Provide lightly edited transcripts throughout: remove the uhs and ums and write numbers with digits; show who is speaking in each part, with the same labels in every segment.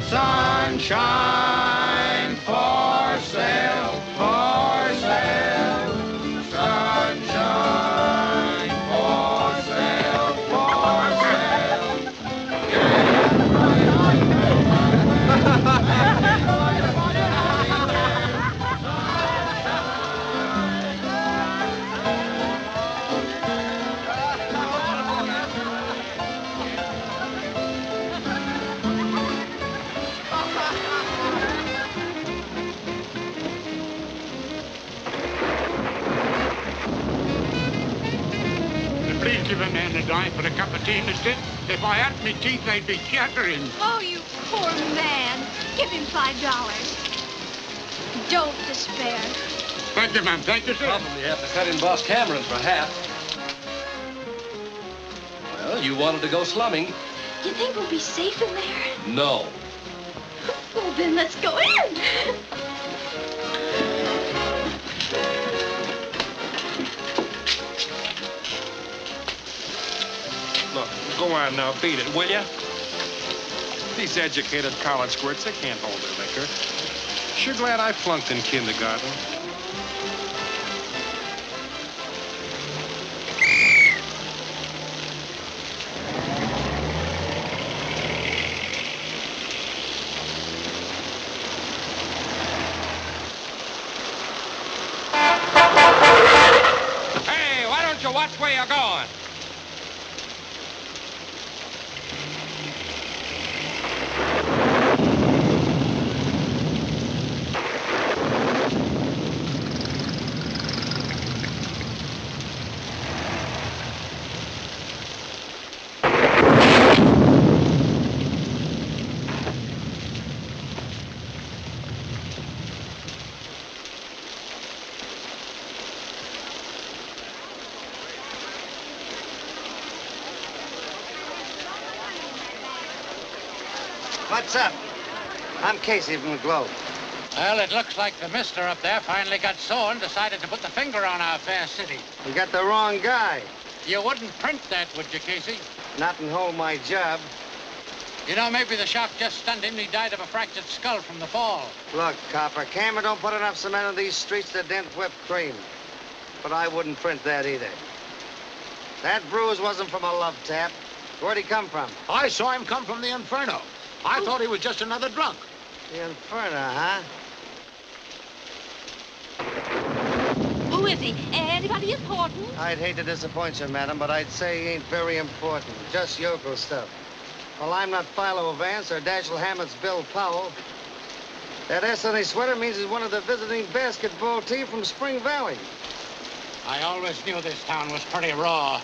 Speaker 1: Sunshine for sale, for sale. Sunshine for sale, for sale.
Speaker 2: Please give a man a dime for a cup of tea, mister. If I had me teeth, they'd be chattering.
Speaker 3: Oh, you poor man. Give him $5. Don't despair.
Speaker 2: Thank you, ma'am. Thank you, sir.
Speaker 4: Probably have to cut in Boss Cameron for half. Well, you wanted to go slumming.
Speaker 3: You think we'll be safe in there?
Speaker 4: No.
Speaker 3: Well, then let's go in.
Speaker 5: Look, go on now, beat it, will ya? These educated college squirts, they can't hold their liquor. Sure glad I flunked in kindergarten.
Speaker 2: Hey, why don't you watch where you're going?
Speaker 6: What's up? I'm Casey from the Globe.
Speaker 7: Well, it looks like the mister up there finally got sore and decided to put the finger on our fair city.
Speaker 6: You got the wrong guy.
Speaker 7: You wouldn't print that, would you, Casey?
Speaker 6: Not and hold my job.
Speaker 7: You know, maybe the shock just stunned him and he died of a fractured skull from the fall.
Speaker 6: Look, copper, Cameron don't put enough cement on these streets to dent whipped cream. But I wouldn't print that either. That bruise wasn't from a love tap. Where'd he come from?
Speaker 2: I saw him come from the Inferno. I thought he was just another drunk.
Speaker 6: The Inferno, huh?
Speaker 3: Who is he? Anybody important?
Speaker 6: I'd hate to disappoint you, madam, but I'd say he ain't very important. Just yokel stuff. Well, I'm not Philo Vance or Dashiell Hammett's Bill Powell. That S on his sweater means he's one of the visiting basketball team from Spring Valley.
Speaker 7: I always knew this town was pretty raw,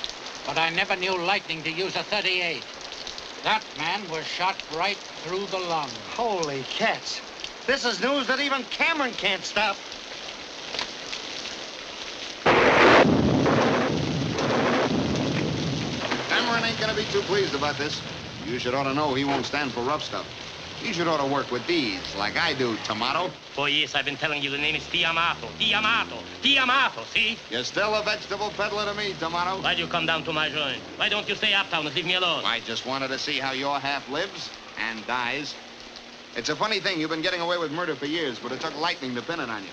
Speaker 7: but I never knew lightning to use a .38. That man was shot right through the lung.
Speaker 6: Holy cats. This is news that even Cameron can't stop.
Speaker 1: Cameron ain't gonna be too pleased about this. You should ought to know he won't stand for rough stuff. He should ought to work with these, like I do, Tomato.
Speaker 8: For years, I've been telling you the name is Tiamato. Tiamato. Tiamato, see?
Speaker 1: You're still a vegetable peddler to me, Tomato.
Speaker 8: Why'd you come down to my joint? Why don't you stay uptown and leave me alone?
Speaker 1: I just wanted to see how your half lives and dies. It's a funny thing. You've been getting away with murder for years, but it took lightning to pin it on you.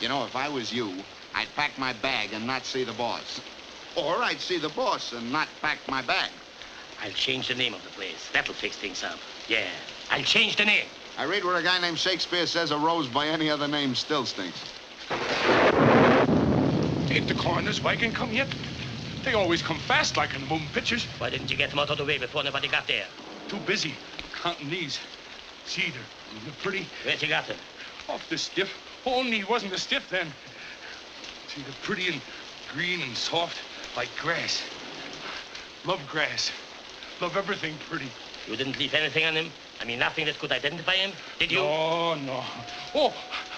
Speaker 1: You know, if I was you, I'd pack my bag and not see the boss. Or I'd see the boss and not pack my bag.
Speaker 8: I'll change the name of the place. That'll fix things up. Yeah, I'll change the name.
Speaker 1: I read where a guy named Shakespeare says a rose by any other name still stinks.
Speaker 5: Ain't the coroner's wagon come yet? They always come fast like in the moving pictures.
Speaker 8: Why didn't you get them out of the way before nobody got there?
Speaker 5: Too busy counting these. See, they're pretty.
Speaker 8: Where'd you got them?
Speaker 5: Off the stiff. Only he wasn't a stiff then. See, they're pretty and green and soft like grass. Love grass. Love everything pretty.
Speaker 8: You didn't leave anything on him? I mean, nothing that could identify him? Did you?
Speaker 5: No, no. Oh,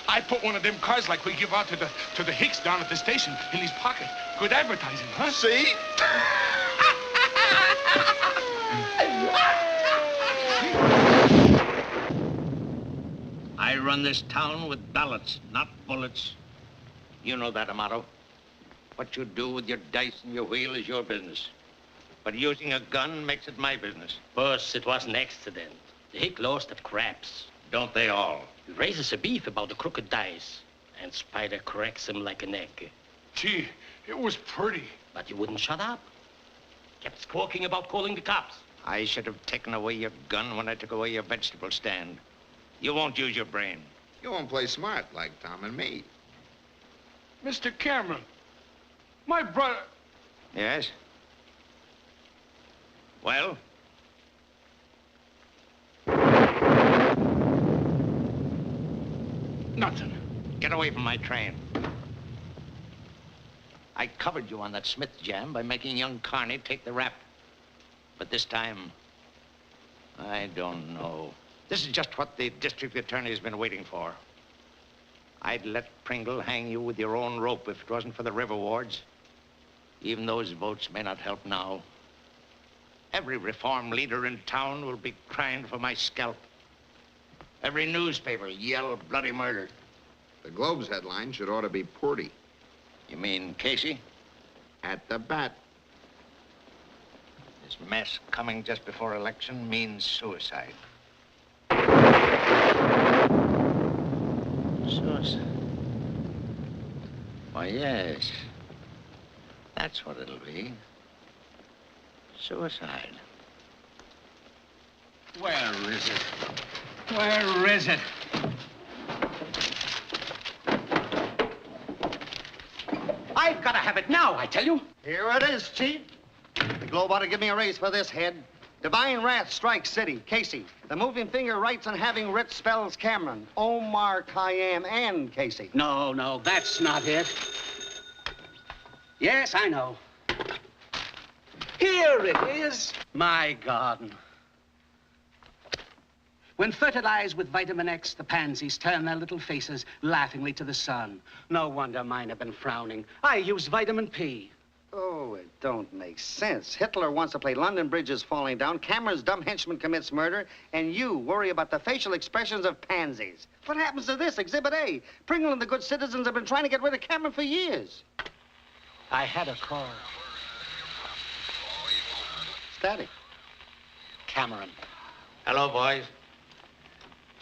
Speaker 5: I put one of them cards like we give out to the Hicks down at the station in his pocket. Good advertising, huh?
Speaker 1: See?
Speaker 9: I run this town with ballots, not bullets. You know that, Amato. What you do with your dice and your wheel is your business. But using a gun makes it my business.
Speaker 8: Boss, it was an accident. They close the craps.
Speaker 9: Don't they all?
Speaker 8: He raises a beef about the crooked dice, and Spider cracks him like an egg.
Speaker 5: Gee, it was pretty.
Speaker 8: But you wouldn't shut up. Kept squawking about calling the cops.
Speaker 9: I should have taken away your gun when I took away your vegetable stand. You won't use your brain.
Speaker 1: You won't play smart like Tom and me.
Speaker 5: Mr. Cameron, my brother...
Speaker 9: Yes? Well?
Speaker 5: Nothing.
Speaker 9: Get away from my train. I covered you on that Smith jam by making young Carney take the rap. But this time, I don't know. This is just what the district attorney has been waiting for. I'd let Pringle hang you with your own rope if it wasn't for the river wards. Even those votes may not help now. Every reform leader in town will be crying for my scalp. Every newspaper yell bloody murder.
Speaker 1: The Globe's headline should ought to be Porty.
Speaker 9: You mean Casey?
Speaker 1: At the bat.
Speaker 9: This mess coming just before election means suicide. Suicide? Why, yes. That's what it'll be. Suicide.
Speaker 7: Where is it? Where is it? I've got to have it now, I tell you.
Speaker 6: Here it is, Chief. The Globe ought to give me a raise for this head. Divine wrath strikes city. Casey. The moving finger writes on having writ spells Cameron, Omar, Khayyam, and Casey.
Speaker 7: No, that's not it. Yes, I know. Here it is. My garden. When fertilized with vitamin X, the pansies turn their little faces laughingly to the sun. No wonder mine have been frowning. I use vitamin P.
Speaker 6: Oh, it don't make sense. Hitler wants to play London Bridge is falling down, Cameron's dumb henchman commits murder, and you worry about the facial expressions of pansies. What happens to this, Exhibit A? Pringle and the good citizens have been trying to get rid of Cameron for years.
Speaker 7: I had a call.
Speaker 6: Static.
Speaker 7: Cameron.
Speaker 9: Hello, boys.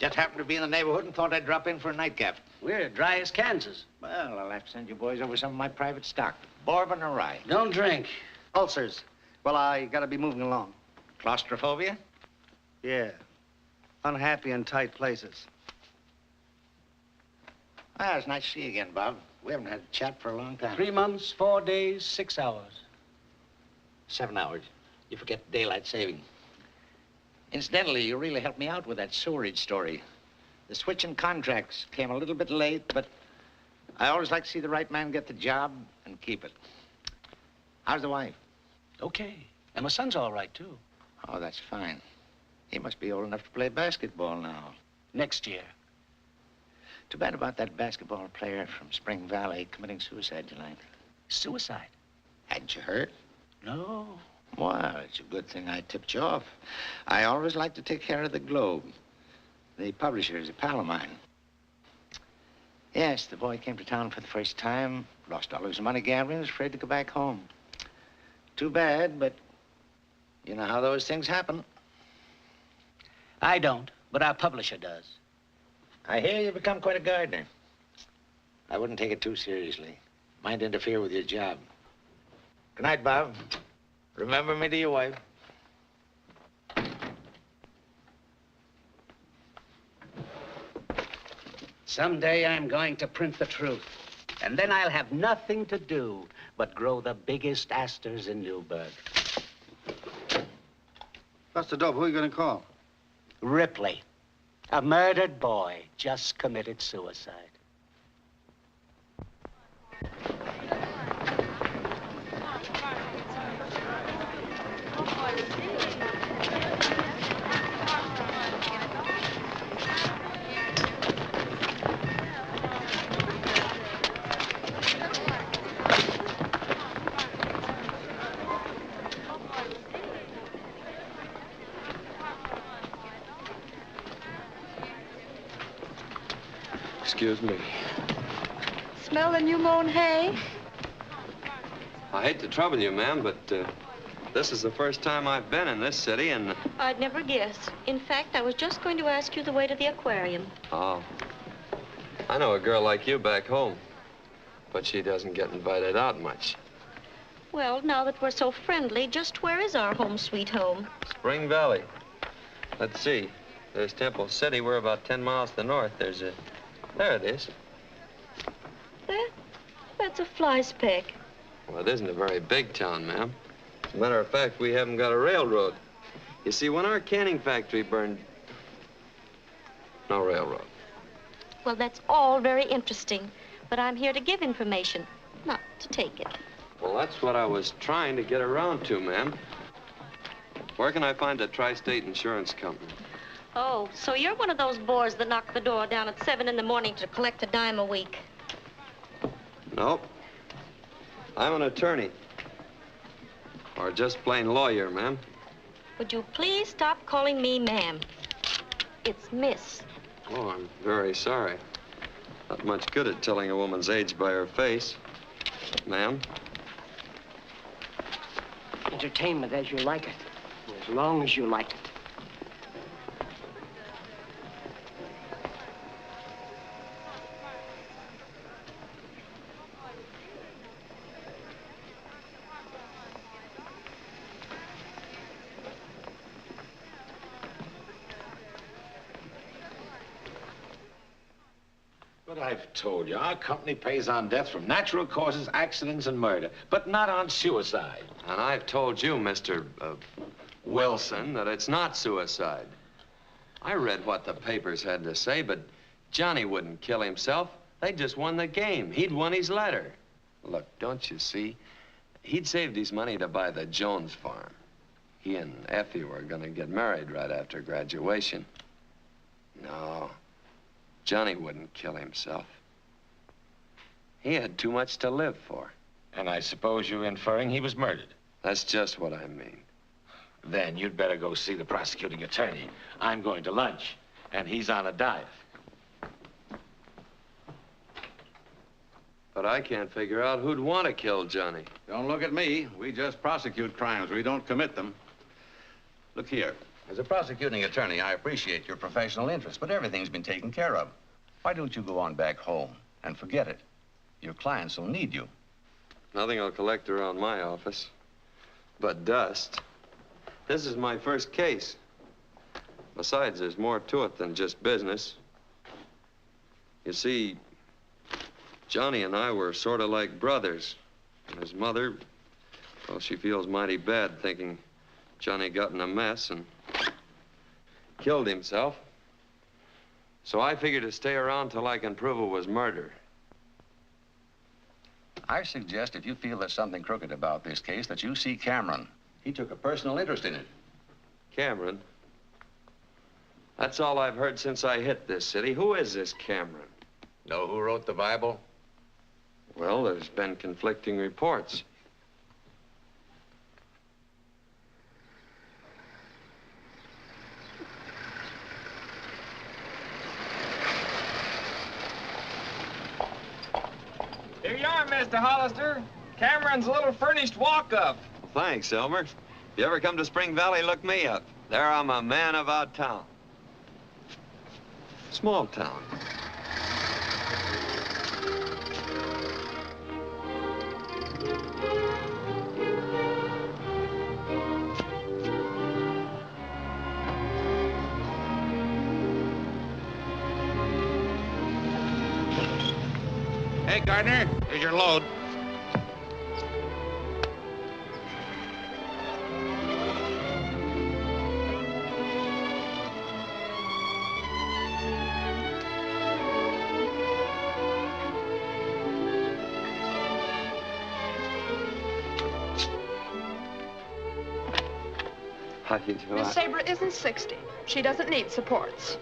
Speaker 9: Just happened to be in the neighborhood and thought I'd drop in for a nightcap.
Speaker 7: We're dry as Kansas.
Speaker 9: Well, I'll have to send you boys over some of my private stock. Bourbon or rye.
Speaker 7: Don't drink.
Speaker 6: Ulcers. Well, I gotta be moving along.
Speaker 9: Claustrophobia?
Speaker 6: Yeah. Unhappy in tight places.
Speaker 9: Ah, it's nice to see you again, Bob. We haven't had a chat for a long time.
Speaker 7: 3 months, 4 days, 6 hours.
Speaker 9: 7 hours. You forget daylight saving. Incidentally, you really helped me out with that sewerage story. The switch in contracts came a little bit late, but I always like to see the right man get the job and keep it. How's the wife?
Speaker 7: Okay. And my son's all right, too.
Speaker 9: Oh, that's fine. He must be old enough to play basketball now.
Speaker 7: Next year.
Speaker 9: Too bad about that basketball player from Spring Valley committing suicide tonight.
Speaker 7: Suicide?
Speaker 9: Hadn't you heard?
Speaker 7: No.
Speaker 9: Well, it's a good thing I tipped you off. I always like to take care of the Globe. The publisher is a pal of mine. Yes, the boy came to town for the first time, lost all his money gambling, was afraid to go back home. Too bad, but you know how those things happen.
Speaker 7: I don't, but our publisher does.
Speaker 9: I hear you've become quite a gardener. I wouldn't take it too seriously. Might interfere with your job. Good night, Bob. Remember me to your wife.
Speaker 7: Someday I'm going to print the truth. And then I'll have nothing to do but grow the biggest asters in Newburgh.
Speaker 6: Buster Dope, who are you gonna call?
Speaker 7: Ripley. A murdered boy just committed suicide.
Speaker 10: Excuse me.
Speaker 3: Smell the new mown hay?
Speaker 10: I hate to trouble you, ma'am, but This is the first time I've been in this city, and...
Speaker 11: I'd never guess. In fact, I was just going to ask you the way to the aquarium.
Speaker 10: Oh. I know a girl like you back home, but she doesn't get invited out much.
Speaker 11: Well, now that we're so friendly, just where is our home sweet home?
Speaker 10: Spring Valley. Let's see. There's Temple City. We're about 10 miles to the north. There's a... There it is.
Speaker 11: That's a fly speck.
Speaker 10: Well, it isn't a very big town, ma'am. As a matter of fact, we haven't got a railroad. You see, when our canning factory burned... No railroad.
Speaker 11: Well, that's all very interesting, but I'm here to give information, not to take it.
Speaker 10: Well, that's what I was trying to get around to, ma'am. Where can I find a tri-state insurance company?
Speaker 11: Oh, so you're one of those bores that knock the door down at 7 in the morning to collect a dime a week.
Speaker 10: Nope. I'm an attorney. Or just plain lawyer, ma'am.
Speaker 11: Would you please stop calling me ma'am? It's Miss.
Speaker 10: Oh, I'm very sorry. Not much good at telling a woman's age by her face. Ma'am?
Speaker 12: Entertainment as you like it, as long as you like it.
Speaker 9: But I've told you, our company pays on death from natural causes, accidents, and murder, but not on suicide.
Speaker 10: And I've told you, Mr. Wilson, that it's not suicide. I read what the papers had to say, but Johnny wouldn't kill himself. They just won the game. He'd won his letter. Look, don't you see? He'd saved his money to buy the Jones farm. He and Effie were gonna get married right after graduation. No. Johnny wouldn't kill himself. He had too much to live for.
Speaker 9: And I suppose you're inferring he was murdered?
Speaker 10: That's just what I mean.
Speaker 9: Then you'd better go see the prosecuting attorney. I'm going to lunch, and he's on a diet.
Speaker 10: But I can't figure out who'd want to kill Johnny.
Speaker 1: Don't look at me. We just prosecute crimes. We don't commit them. Look here. As a prosecuting attorney, I appreciate your professional interest, but everything's been taken care of. Why don't you go on back home and forget it? Your clients will need you.
Speaker 10: Nothing will collect around my office but dust. This is my first case. Besides, there's more to it than just business. You see, Johnny and I were sort of like brothers. And his mother, well, she feels mighty bad thinking Johnny got in a mess and killed himself. So I figured to stay around till I can prove it was murder.
Speaker 1: I suggest if you feel there's something crooked about this case, that you see Cameron. He took a personal interest in it.
Speaker 10: Cameron? That's all I've heard since I hit this city. Who is this Cameron?
Speaker 1: Know who wrote the Bible?
Speaker 10: Well, there's been conflicting reports.
Speaker 13: Here you are, Mr. Hollister. Cameron's little furnished walk-up.
Speaker 10: Thanks, Elmer. If you ever come to Spring Valley, look me up. There I'm a man about town. Small town.
Speaker 2: Hey, Gardner, here's your load.
Speaker 10: How do you do?
Speaker 14: Miss Sabre isn't 60. She doesn't need supports.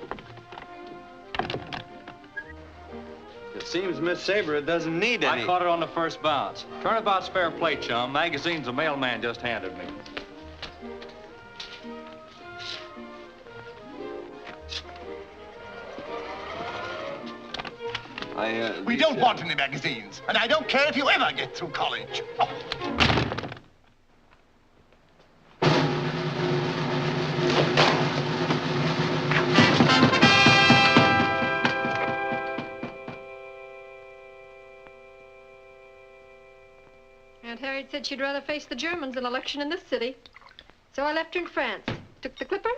Speaker 10: It seems Miss Sabre doesn't need any.
Speaker 4: I caught it on the first bounce. Turnabout's fair play, chum. Magazine's a mailman just handed me.
Speaker 15: We don't want any magazines, and I don't care if you ever get through college. Oh.
Speaker 16: Aunt Harriet said she'd rather face the Germans than election in this city. So I left her in France. Took the clipper.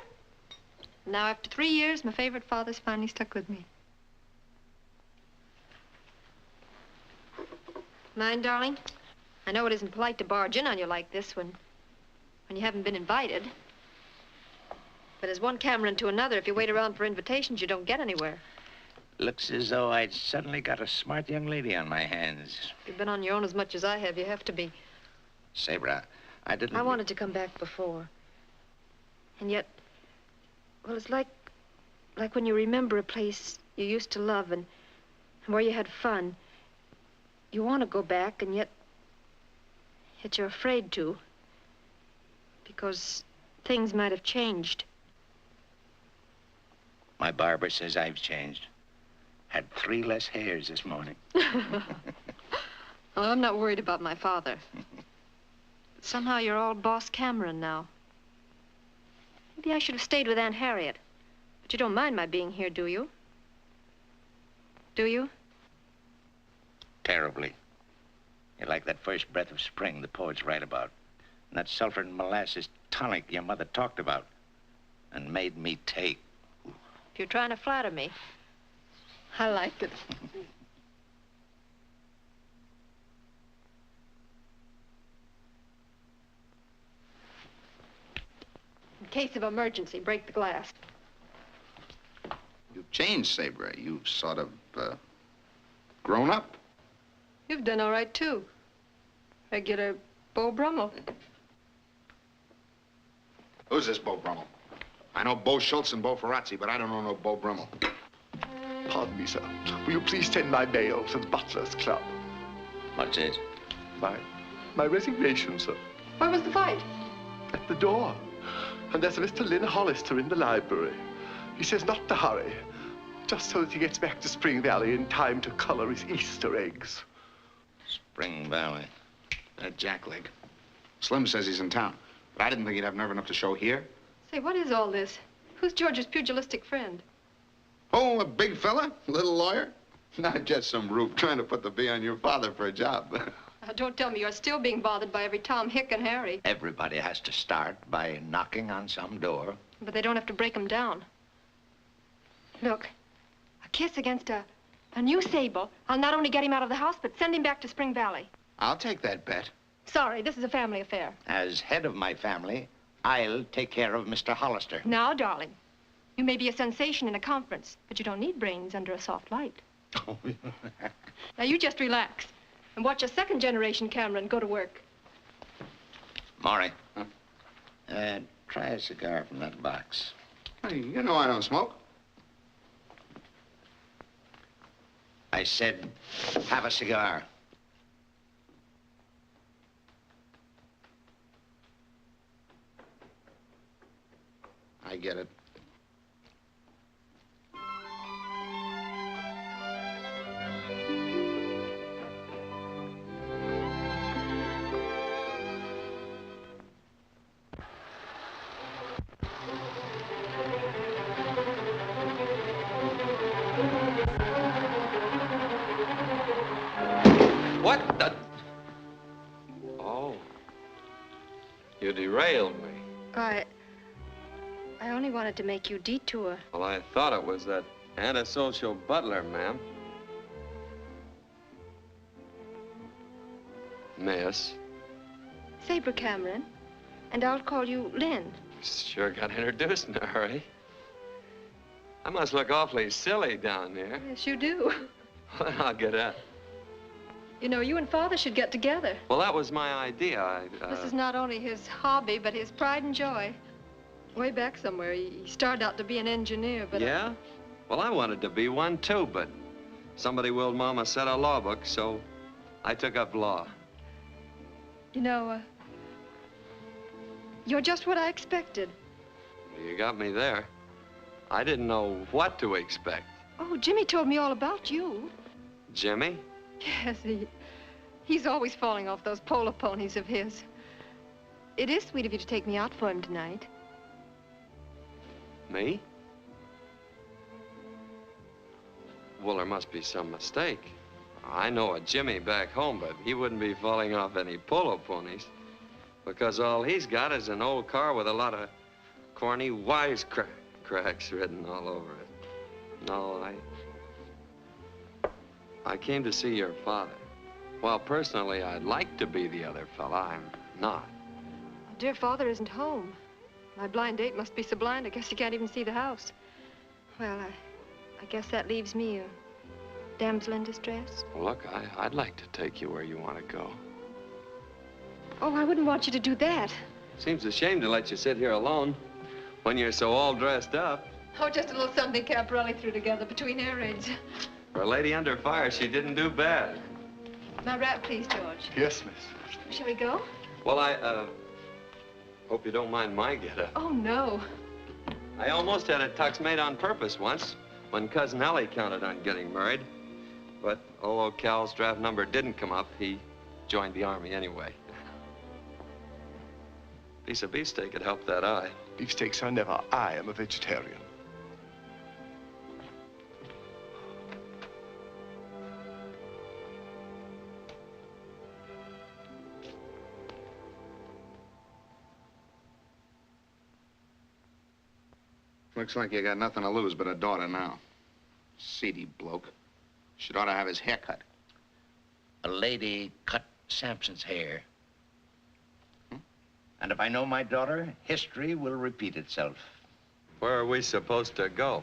Speaker 16: Now, after 3 years, my favorite father's finally stuck with me. Mind, darling? I know it isn't polite to barge in on you like this when you haven't been invited. But as one Cameron to another, if you wait around for invitations, you don't get anywhere.
Speaker 9: Looks as though I'd suddenly got a smart young lady on my hands.
Speaker 16: If you've been on your own as much as I have, you have to be.
Speaker 9: Sabra, I didn't...
Speaker 16: I wanted to come back before. And yet, well, it's like when you remember a place you used to love and where you had fun. You want to go back, and yet you're afraid to. Because things might have changed.
Speaker 9: My barber says I've changed. Had 3 less hairs this morning.
Speaker 16: Well, I'm not worried about my father. Somehow you're all Boss Cameron now. Maybe I should have stayed with Aunt Harriet. But you don't mind my being here, do you? Do you?
Speaker 9: Terribly. You're like that first breath of spring the poets write about. And that sulfur and molasses tonic your mother talked about and made me take.
Speaker 16: If you're trying to flatter me, I like it. In case of emergency, break the glass.
Speaker 1: You've changed, Sabra. You've sort of, grown up.
Speaker 16: You've done all right, too. Regular Beau Brummel.
Speaker 1: Who's this Beau Brummel? I know Beau Schultz and Beau Ferrazzi, but I don't know no Beau Brummel.
Speaker 15: Pardon me, sir. Will you please send my mail to the Butler's Club?
Speaker 9: What's it?
Speaker 15: My resignation, sir.
Speaker 16: Where was the fight?
Speaker 15: At the door. And there's a Mr. Lynn Hollister in the library. He says not to hurry, just so that he gets back to Spring Valley in time to color his Easter eggs.
Speaker 9: Spring Valley.
Speaker 1: That jackleg. Slim says he's in town, but I didn't think he'd have nerve enough to show here.
Speaker 16: Say, what is all this? Who's George's pugilistic friend?
Speaker 1: Oh, a big fella? Little lawyer? Not just some rube trying to put the bee on your father for a job.
Speaker 16: Don't tell me you're still being bothered by every Tom, Hick, and Harry.
Speaker 9: Everybody has to start by knocking on some door.
Speaker 16: But they don't have to break them down. Look, a kiss against a new Sable. I'll not only get him out of the house, but send him back to Spring Valley.
Speaker 1: I'll take that bet.
Speaker 16: Sorry, this is a family affair.
Speaker 9: As head of my family, I'll take care of Mr. Hollister.
Speaker 16: Now, darling, you may be a sensation in a conference, but you don't need brains under a soft light. Now, you just relax and watch a second-generation Cameron go to work.
Speaker 9: Maury, try a cigar from that box.
Speaker 1: Hey, you know I don't smoke.
Speaker 9: I said, have a cigar.
Speaker 1: I get it.
Speaker 10: What the... Oh. You derailed me.
Speaker 16: I only wanted to make you detour.
Speaker 10: Well, I thought it was that antisocial butler, ma'am. Miss.
Speaker 16: Sabra Cameron, and I'll call you Lynn.
Speaker 10: Sure got introduced in a hurry. I must look awfully silly down there.
Speaker 16: Yes, you do.
Speaker 10: Well, I'll get up.
Speaker 16: You know, you and Father should get together.
Speaker 10: Well, that was my idea.
Speaker 16: This is not only his hobby, but his pride and joy. Way back somewhere, he started out to be an engineer, but...
Speaker 10: Yeah? Well, I wanted to be one, too, but somebody willed Mama a set of law books, so I took up law.
Speaker 16: You know, you're just what I expected.
Speaker 10: You got me there. I didn't know what to expect.
Speaker 16: Oh, Jimmy told me all about you.
Speaker 10: Jimmy?
Speaker 16: Yes, he's always falling off those polo ponies of his. It is sweet of you to take me out for him tonight.
Speaker 10: Me? Well, there must be some mistake. I know a Jimmy back home, but he wouldn't be falling off any polo ponies. Because all he's got is an old car with a lot of corny wisecracks written all over it. No, I came to see your father. Well, personally, I'd like to be the other fella. I'm not.
Speaker 16: Dear father isn't home. My blind date must be so blind, I guess he can't even see the house. Well, I guess that leaves me a damsel in distress.
Speaker 10: Well, look, I'd like to take you where you want to go.
Speaker 16: Oh, I wouldn't want you to do that.
Speaker 10: Seems a shame to let you sit here alone when you're so all dressed up.
Speaker 16: Oh, just a little Sunday Caprelli threw together between air raids.
Speaker 10: For a lady under fire, she didn't do bad.
Speaker 16: My wrap, please, George.
Speaker 15: Yes, miss.
Speaker 16: Shall we go?
Speaker 10: Well, I hope you don't mind my getup.
Speaker 16: Oh, no.
Speaker 10: I almost had a tux made on purpose once when Cousin Ellie counted on getting married. But although Cal's draft number didn't come up, he joined the Army anyway. Piece of beefsteak could help that eye.
Speaker 15: Beefsteaks are never. I am a vegetarian.
Speaker 1: Looks like you got nothing to lose but a daughter now. Seedy bloke. Should ought to have his hair cut.
Speaker 9: A lady cut Samson's hair. And if I know my daughter, history will repeat itself.
Speaker 10: Where are we supposed to go?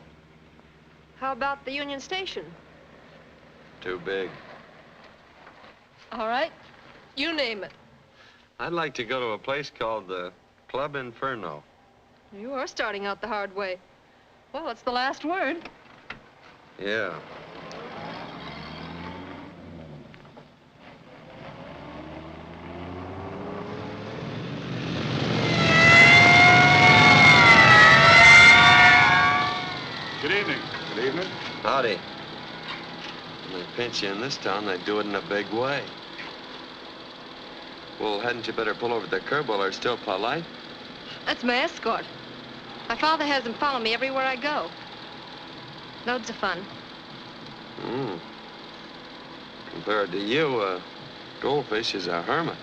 Speaker 16: How about the Union Station?
Speaker 10: Too big.
Speaker 16: All right. You name it.
Speaker 10: I'd like to go to a place called the Club Inferno.
Speaker 16: You are starting out the hard way. Well, it's the last word.
Speaker 10: Yeah.
Speaker 2: Good evening.
Speaker 15: Good evening.
Speaker 10: Howdy. When they pinch you in this town, they do it in a big way. Well, hadn't you better pull over the curb while they're still polite?
Speaker 16: That's my escort. My father has him follow me everywhere I go. Loads of fun.
Speaker 10: Compared to you, a goldfish is a hermit.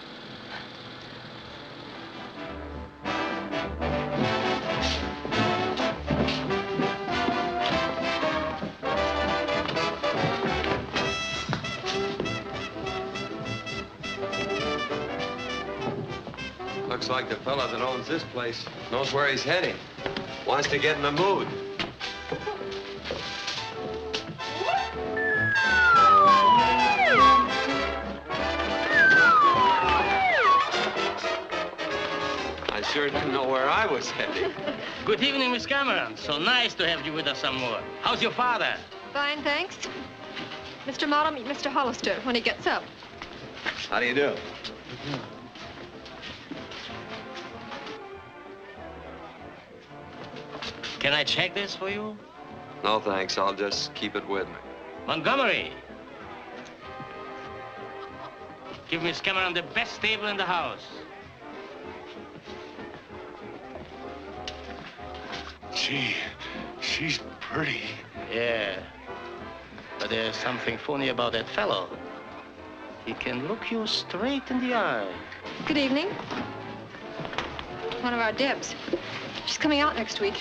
Speaker 10: Looks like the fella that owns this place knows where he's heading. Wants to get in the mood. I sure didn't know where I was heading.
Speaker 8: Good evening, Miss Cameron. So nice to have you with us some more. How's your father?
Speaker 16: Fine, thanks. Mr. Mott will meet Mr. Holister when he gets up.
Speaker 10: How do you do?
Speaker 8: Can I check this for you?
Speaker 10: No, thanks. I'll just keep it with me.
Speaker 8: Montgomery. Give Miss Cameron the best table in the house.
Speaker 5: Gee, she's pretty.
Speaker 8: Yeah. But there's something funny about that fellow. He can look you straight in the eye.
Speaker 16: Good evening. One of our Debs. She's coming out next week.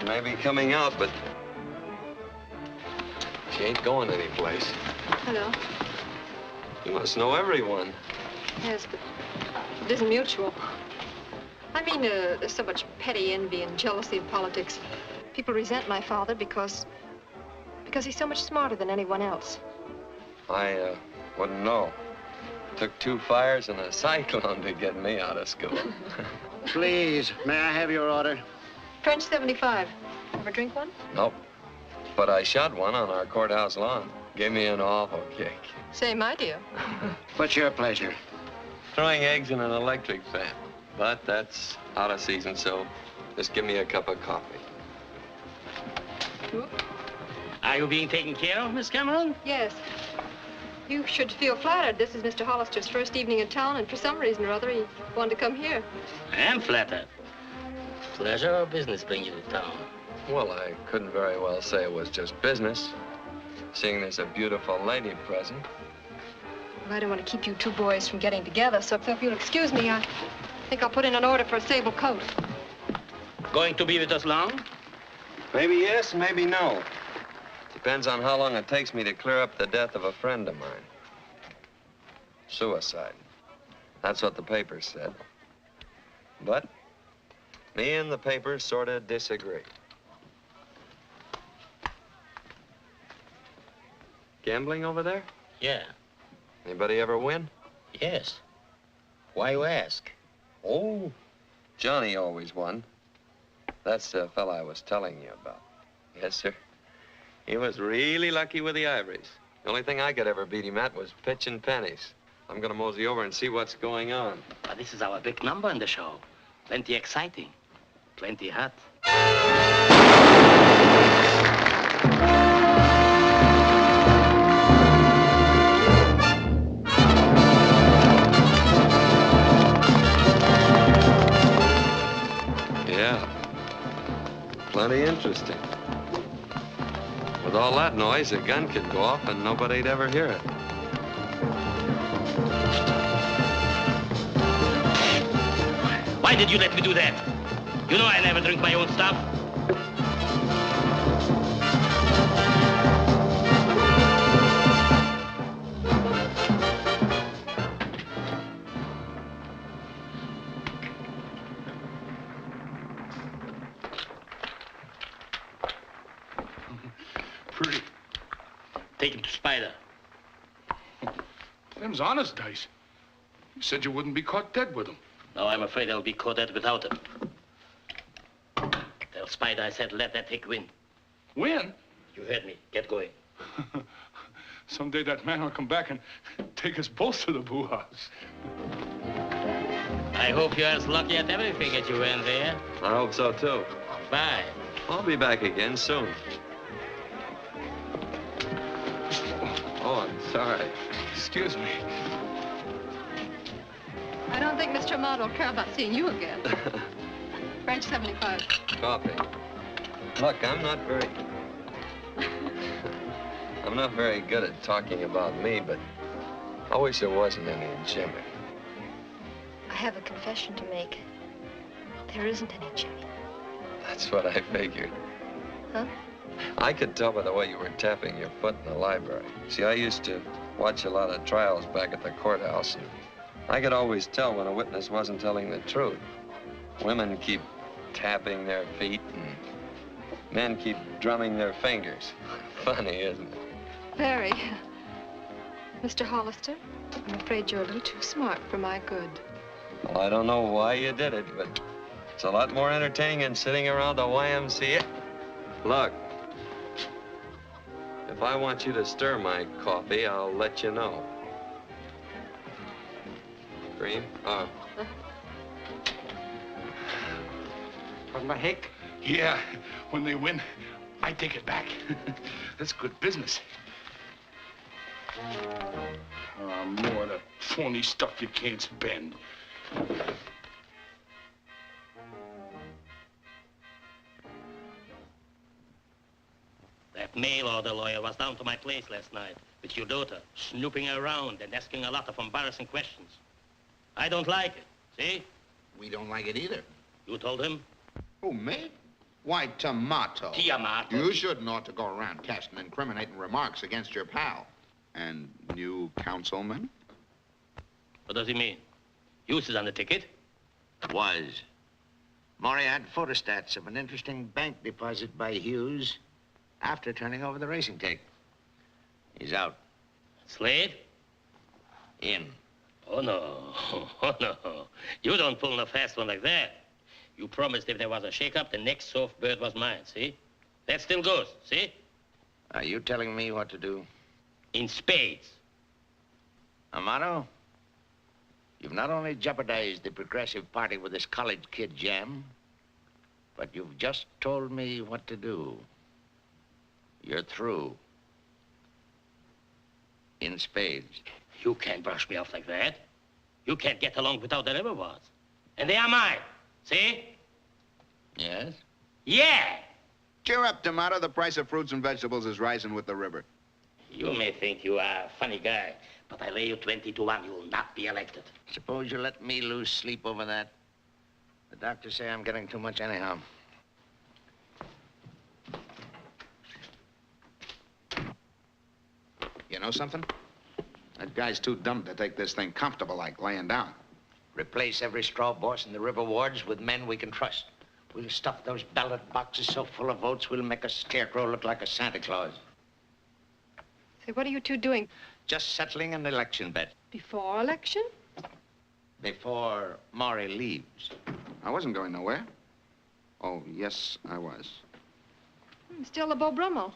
Speaker 10: Maybe coming out, but she ain't going anyplace.
Speaker 16: Hello.
Speaker 10: You must know everyone.
Speaker 16: Yes, but it isn't mutual. I mean, there's so much petty envy and jealousy in politics. People resent my father because he's so much smarter than anyone else.
Speaker 10: I wouldn't know. Took 2 fires and a cyclone to get me out of school.
Speaker 6: Please, may I have your order?
Speaker 16: French 75. Ever drink one?
Speaker 10: Nope. But I shot one on our courthouse lawn. Gave me an awful kick.
Speaker 16: Same idea.
Speaker 6: What's your pleasure?
Speaker 10: Throwing eggs in an electric fan. But that's out of season, so just give me a cup of coffee.
Speaker 8: Are you being taken care of, Miss Cameron?
Speaker 16: Yes. You should feel flattered. This is Mr. Hollister's first evening in town, and for some reason or other, he wanted to come here.
Speaker 8: I am flattered. Pleasure or business bring you to town?
Speaker 10: Well, I couldn't very well say it was just business. seeing there's a beautiful lady present.
Speaker 16: Well, I don't want to keep you two boys from getting together, so if you'll excuse me, I think I'll put in an order for a sable coat.
Speaker 8: Going to be with us long?
Speaker 10: Maybe yes, maybe no. Depends on how long it takes me to clear up the death of a friend of mine. Suicide. That's what the papers said. But me and the papers sort of disagree. Gambling over there?
Speaker 8: Yeah.
Speaker 10: Anybody ever win?
Speaker 8: Yes. Why you ask?
Speaker 10: Oh, Johnny always won. That's the fella I was telling you about. Yes, sir. He was really lucky with the ivories. The only thing I could ever beat him at was pitching pennies. I'm gonna mosey over and see what's going on.
Speaker 8: But this is our big number in the show. Plenty exciting. Plenty hot.
Speaker 10: Yeah. Plenty interesting. With all that noise, a gun could go off and nobody'd ever hear it.
Speaker 8: Why did you let me do that? You know I never drink my own stuff.
Speaker 5: Pretty.
Speaker 8: Take him to Spider.
Speaker 5: Them's honest dice. You said you wouldn't be caught dead with them.
Speaker 8: No, I'm afraid I'll be caught dead without him. Tell Spider I said let that hick win.
Speaker 5: Win?
Speaker 8: You heard me. Get going.
Speaker 5: Someday that man will come back and take us both to the boo house.
Speaker 8: I hope you're as lucky at everything as you were there.
Speaker 10: I hope so, too.
Speaker 8: Bye.
Speaker 10: I'll be back again soon. Oh, I'm sorry.
Speaker 5: Excuse me.
Speaker 16: I don't think Mr. Ahmad will care about seeing you again. French 75.
Speaker 10: Coffee. Look, I'm not very good at talking about me, but I wish there wasn't any Jimmy.
Speaker 16: I have a confession to make. There isn't any Jimmy.
Speaker 10: That's what I figured.
Speaker 16: Huh?
Speaker 10: I could tell by the way you were tapping your foot in the library. See, I used to watch a lot of trials back at the courthouse, and I could always tell when a witness wasn't telling the truth. Women keep tapping their feet, and men keep drumming their fingers. Funny, isn't it?
Speaker 16: Very. Mr. Hollister, I'm afraid you're a little too smart for my good.
Speaker 10: Well, I don't know why you did it, but it's a lot more entertaining than sitting around the YMCA. Look, if I want you to stir my coffee, I'll let you know. Cream? Oh.
Speaker 5: On my hick? Yeah. When they win, I take it back. That's good business. More of the phony stuff you can't spend.
Speaker 8: That mail order lawyer was down to my place last night with your daughter, snooping around and asking a lot of embarrassing questions. I don't like it, see?
Speaker 1: We don't like it either.
Speaker 8: You told him?
Speaker 1: Who, me? Why, Tomato.
Speaker 8: Tiamato.
Speaker 1: You shouldn't ought to go around casting incriminating remarks against your pal. And new councilman?
Speaker 8: What does he mean? Hughes is on the ticket.
Speaker 9: Was. Maury had photostats of an interesting bank deposit by Hughes after turning over the racing tape. He's out.
Speaker 8: Slade?
Speaker 9: In.
Speaker 8: Oh, no. Oh, no. You don't pull no fast one like that. You promised if there was a shake-up, the next soft bird was mine, see? That still goes, see?
Speaker 9: Are you telling me what to do?
Speaker 8: In spades.
Speaker 9: Amaro, you've not only jeopardized the Progressive Party with this college kid jam, but you've just told me what to do. You're through. In spades.
Speaker 8: You can't brush me off like that. You can't get along without the liver was. And they are mine. See?
Speaker 9: Yes?
Speaker 8: Yeah!
Speaker 1: Cheer up, Tomato. The price of fruits and vegetables is rising with the river.
Speaker 8: You may think you are a funny guy, but I lay you 20 to 1. You will not be elected.
Speaker 9: Suppose you let me lose sleep over that. The doctors say I'm getting too much anyhow.
Speaker 1: You know something? That guy's too dumb to take this thing comfortable like laying down.
Speaker 9: Replace every straw boss in the river wards with men we can trust. We'll stuff those ballot boxes so full of votes, we'll make a scarecrow look like a Santa Claus.
Speaker 16: Say, what are you two doing?
Speaker 9: Just settling an election bet.
Speaker 16: Before election?
Speaker 9: Before Maury leaves.
Speaker 1: I wasn't going nowhere. Oh, yes, I was.
Speaker 16: Still the Beau Brummel.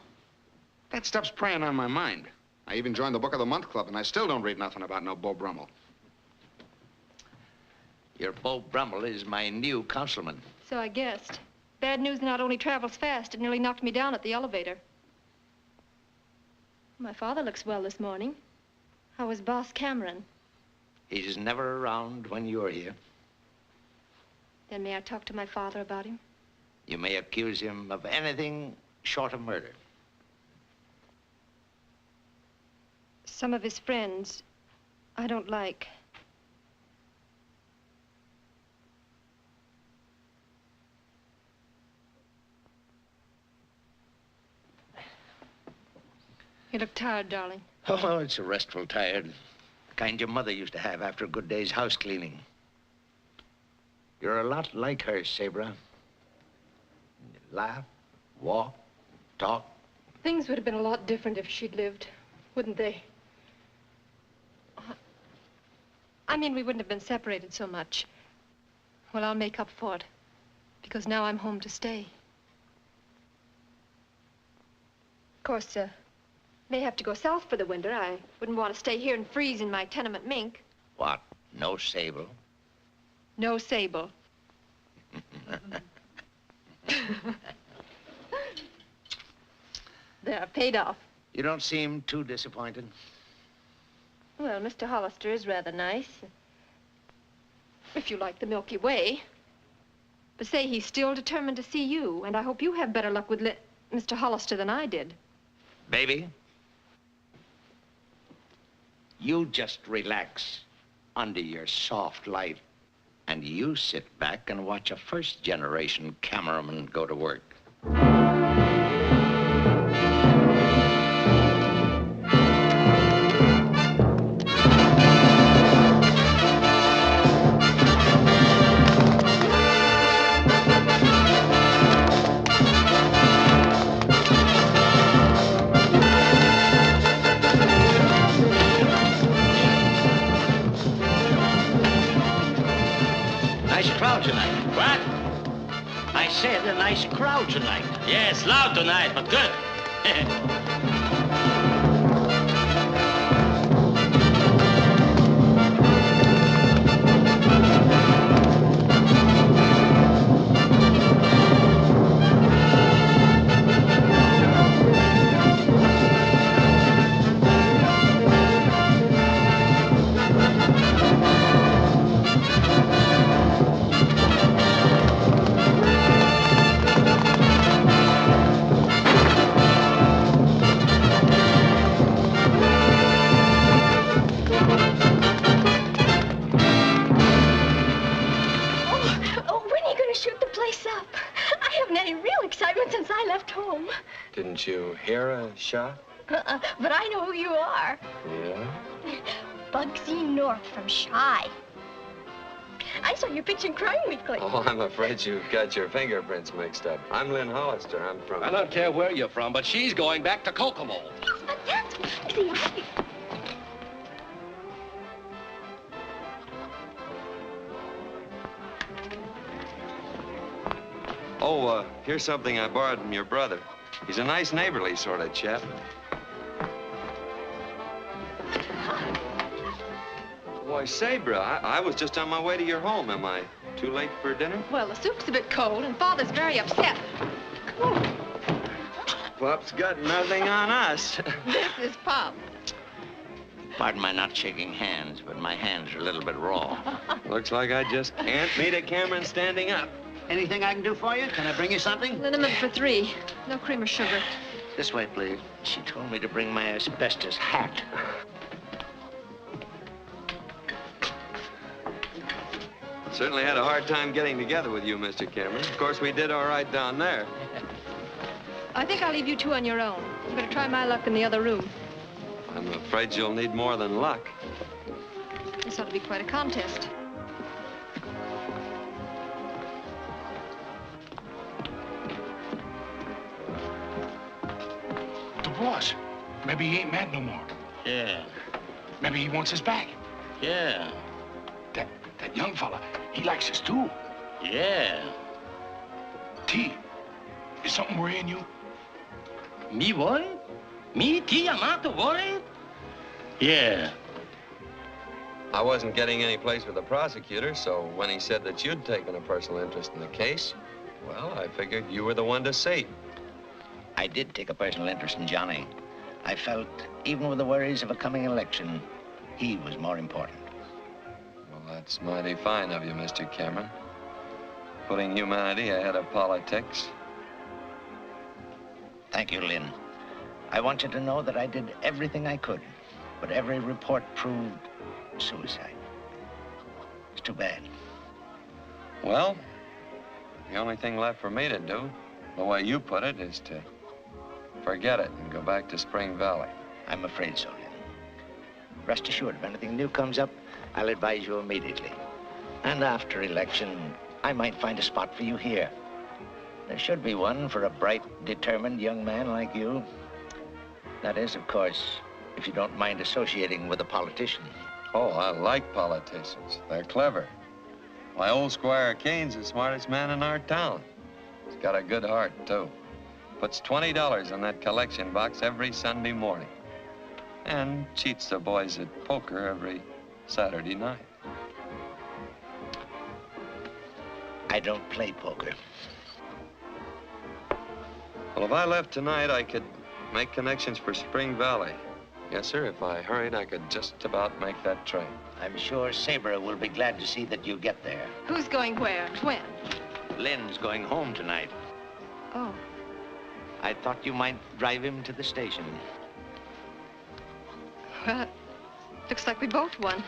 Speaker 1: That stuff's preying on my mind. I even joined the Book of the Month Club, and I still don't read nothing about no Beau Brummel.
Speaker 9: Your Beau Brummel is my new councilman.
Speaker 16: So I guessed. Bad news not only travels fast, it nearly knocked me down at the elevator. My father looks well this morning. How was Boss Cameron?
Speaker 9: He's never around when you're here.
Speaker 16: Then may I talk to my father about him?
Speaker 9: You may accuse him of anything short of murder.
Speaker 16: Some of his friends I don't like. You look tired, darling.
Speaker 9: Oh, it's a restful tired. The kind your mother used to have after a good day's house cleaning. You're a lot like her, Sabra. You laugh, walk, talk.
Speaker 16: Things would have been a lot different if she'd lived, wouldn't they? I mean, we wouldn't have been separated so much. Well, I'll make up for it, because now I'm home to stay. Of course, may have to go south for the winter. I wouldn't want to stay here and freeze in my tenement mink.
Speaker 9: What? No Sable?
Speaker 16: No Sable. There, paid off.
Speaker 9: You don't seem too disappointed.
Speaker 16: Well, Mr. Holister is rather nice. If you like the Milky Way. But say, he's still determined to see you, and I hope you have better luck with Mr. Holister than I did.
Speaker 9: Baby, you just relax under your soft light, and you sit back and watch a first-generation cameraman go to work. Tonight.
Speaker 8: What?
Speaker 9: I said a nice crowd tonight.
Speaker 8: Yes, loud tonight, but good.
Speaker 10: Didn't you hear a shot?
Speaker 3: But I know who you are.
Speaker 10: Yeah?
Speaker 3: Bugsy North from Shy. I saw your picture in Crime Weekly.
Speaker 10: Oh, I'm afraid you've got your fingerprints mixed up. I'm Lynn Hollister. I'm from...
Speaker 17: I don't care where you're from, but she's going back to Kokomo.
Speaker 3: Yes, but that's... See,
Speaker 10: Oh, here's something I borrowed from your brother. He's a nice, neighborly sort of chap. Why, Sabra, I was just on my way to your home. Am I too late for dinner?
Speaker 16: Well, the soup's a bit cold, and Father's very upset.
Speaker 10: Pop's got nothing on us.
Speaker 16: This is Pop.
Speaker 9: Pardon my not shaking hands, but my hands are a little bit raw.
Speaker 10: Looks like I just can't meet a Cameron standing up.
Speaker 12: Anything I can do for you? Can I bring you something?
Speaker 16: Liniment for 3. No cream or sugar.
Speaker 9: This way, please. She told me to bring my asbestos hat.
Speaker 10: Certainly had a hard time getting together with you, Mr. Cameron. Of course, we did all right down there.
Speaker 16: I think I'll leave you two on your own. I'm going to try my luck in the other room.
Speaker 10: I'm afraid you'll need more than luck.
Speaker 16: This ought to be quite a contest.
Speaker 5: The boss. Maybe he ain't mad no more.
Speaker 8: Yeah.
Speaker 5: Maybe he wants us back.
Speaker 8: Yeah.
Speaker 5: That young fella, he likes us too.
Speaker 8: Yeah.
Speaker 5: T, is something worrying you?
Speaker 8: Me worried? Me, T, I'm not worried? Yeah.
Speaker 10: I wasn't getting any place with the prosecutor, so when he said that you'd taken a personal interest in the case, well, I figured you were the one to see.
Speaker 9: I did take a personal interest in Johnny. I felt, even with the worries of a coming election, he was more important.
Speaker 10: Well, that's mighty fine of you, Mr. Cameron. Putting humanity ahead of politics.
Speaker 9: Thank you, Lynn. I want you to know that I did everything I could, but every report proved suicide. It's too bad.
Speaker 10: Well, the only thing left for me to do, the way you put it, is to forget it and go back to Spring Valley.
Speaker 9: I'm afraid so, Lynn. Rest assured, if anything new comes up, I'll advise you immediately. And after election, I might find a spot for you here. There should be one for a bright, determined young man like you. That is, of course, if you don't mind associating with a politician.
Speaker 10: Oh, I like politicians. They're clever. My old Squire Kane's the smartest man in our town. He's got a good heart, too. Puts $20 in that collection box every Sunday morning. And cheats the boys at poker every Saturday night.
Speaker 9: I don't play poker.
Speaker 10: Well, if I left tonight, I could make connections for Spring Valley. Yes, sir. If I hurried, I could just about make that train.
Speaker 9: I'm sure Sabre will be glad to see that you get there.
Speaker 16: Who's going where? When?
Speaker 9: Lynn's going home tonight.
Speaker 16: Oh.
Speaker 9: I thought you might drive him to the station.
Speaker 16: Well, looks like we both won.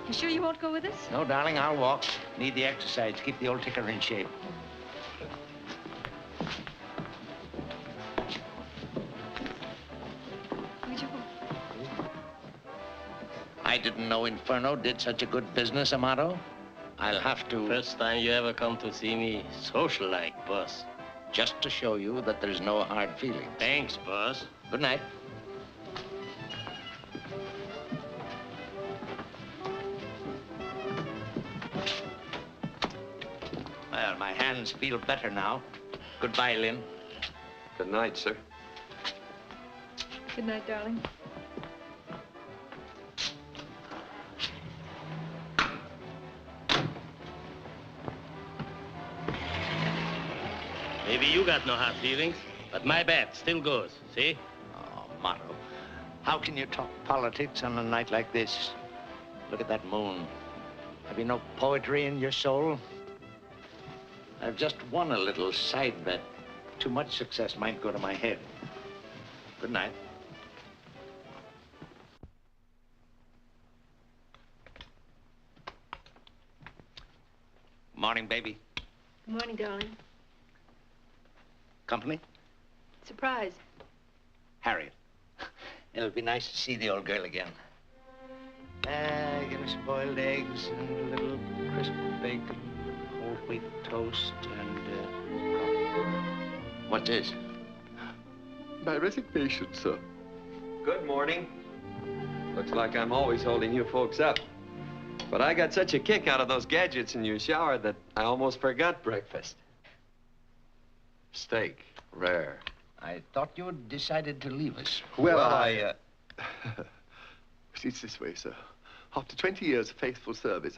Speaker 16: You sure you won't go with us?
Speaker 9: No, darling, I'll walk. Need the exercise. Keep the old ticker in shape.
Speaker 16: Where'd you go?
Speaker 9: I didn't know Inferno did such a good business, Amato. I'll have to...
Speaker 8: First time you ever come to see me social-like, boss.
Speaker 9: Just to show you that there's no hard feelings.
Speaker 8: Thanks, boss.
Speaker 9: Good night. Well, my hands feel better now. Goodbye, Lynn.
Speaker 10: Good night, sir.
Speaker 16: Good night, darling.
Speaker 8: Maybe you got no hard feelings, but my bet still goes, see?
Speaker 9: Oh, Amato, how can you talk politics on a night like this? Look at that moon. Have you no poetry in your soul? I've just won a little side bet. Too much success might go to my head. Good night. Morning, baby.
Speaker 16: Good morning, darling.
Speaker 9: Company?
Speaker 16: Surprise.
Speaker 9: Harriet. It'll be nice to see the old girl again. Give me some boiled eggs and a little crisp bacon, whole wheat toast, and, what's this?
Speaker 15: My resignation, sir.
Speaker 10: Good morning. Looks like I'm always holding you folks up. But I got such a kick out of those gadgets in your shower that I almost forgot breakfast. Steak, rare.
Speaker 9: I thought you had decided to leave us.
Speaker 15: Well, it's this way, sir. After 20 years of faithful service,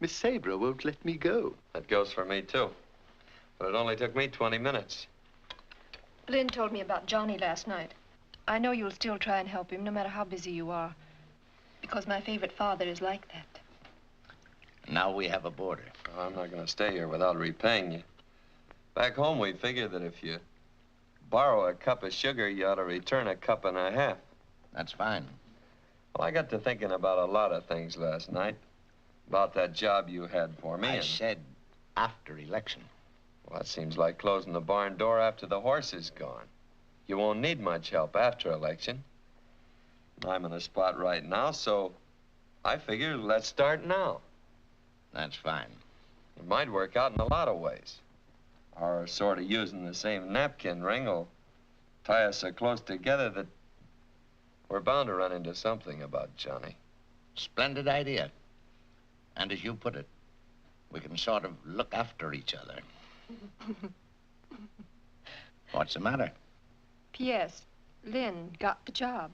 Speaker 15: Miss Sabre won't let me go.
Speaker 10: That goes for me, too. But it only took me 20 minutes.
Speaker 16: Lynn told me about Johnny last night. I know you'll still try and help him, no matter how busy you are. Because my favorite father is like that.
Speaker 9: Now we have a border.
Speaker 10: Oh, I'm not going to stay here without repaying you. Back home, we figure that if you borrow a cup of sugar, you ought to return a cup and a half.
Speaker 9: That's fine.
Speaker 10: Well, I got to thinking about a lot of things last night. About that job you had for me.
Speaker 9: I said after election.
Speaker 10: Well, that seems like closing the barn door after the horse is gone. You won't need much help after election. I'm in a spot right now, so I figure let's start now.
Speaker 9: That's fine.
Speaker 10: It might work out in a lot of ways. Our sort of using the same napkin ring will tie us so close together that we're bound to run into something about Johnny.
Speaker 9: Splendid idea. And as you put it, we can sort of look after each other. What's the matter?
Speaker 14: P.S. Lynn got the job.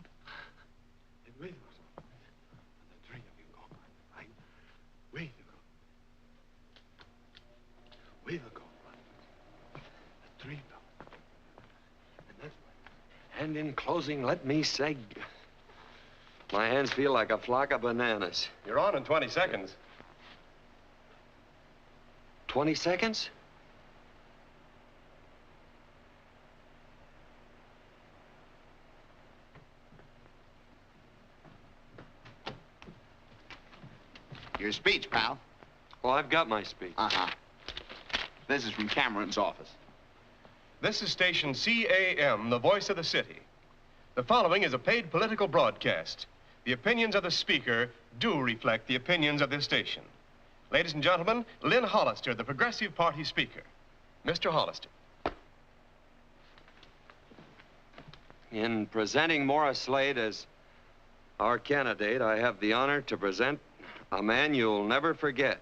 Speaker 10: And in closing, let me say, my hands feel like a flock of bananas.
Speaker 18: You're on in 20 seconds.
Speaker 10: 20 seconds?
Speaker 1: Your speech, pal.
Speaker 10: Well, I've got my speech.
Speaker 1: Uh-huh. This is from Cameron's office.
Speaker 18: This is station CAM, the voice of the city. The following is a paid political broadcast. The opinions of the speaker do reflect the opinions of this station. Ladies and gentlemen, Lynn Hollister, the Progressive Party speaker. Mr. Hollister.
Speaker 10: In presenting Morris Slade as our candidate, I have the honor to present a man you'll never forget.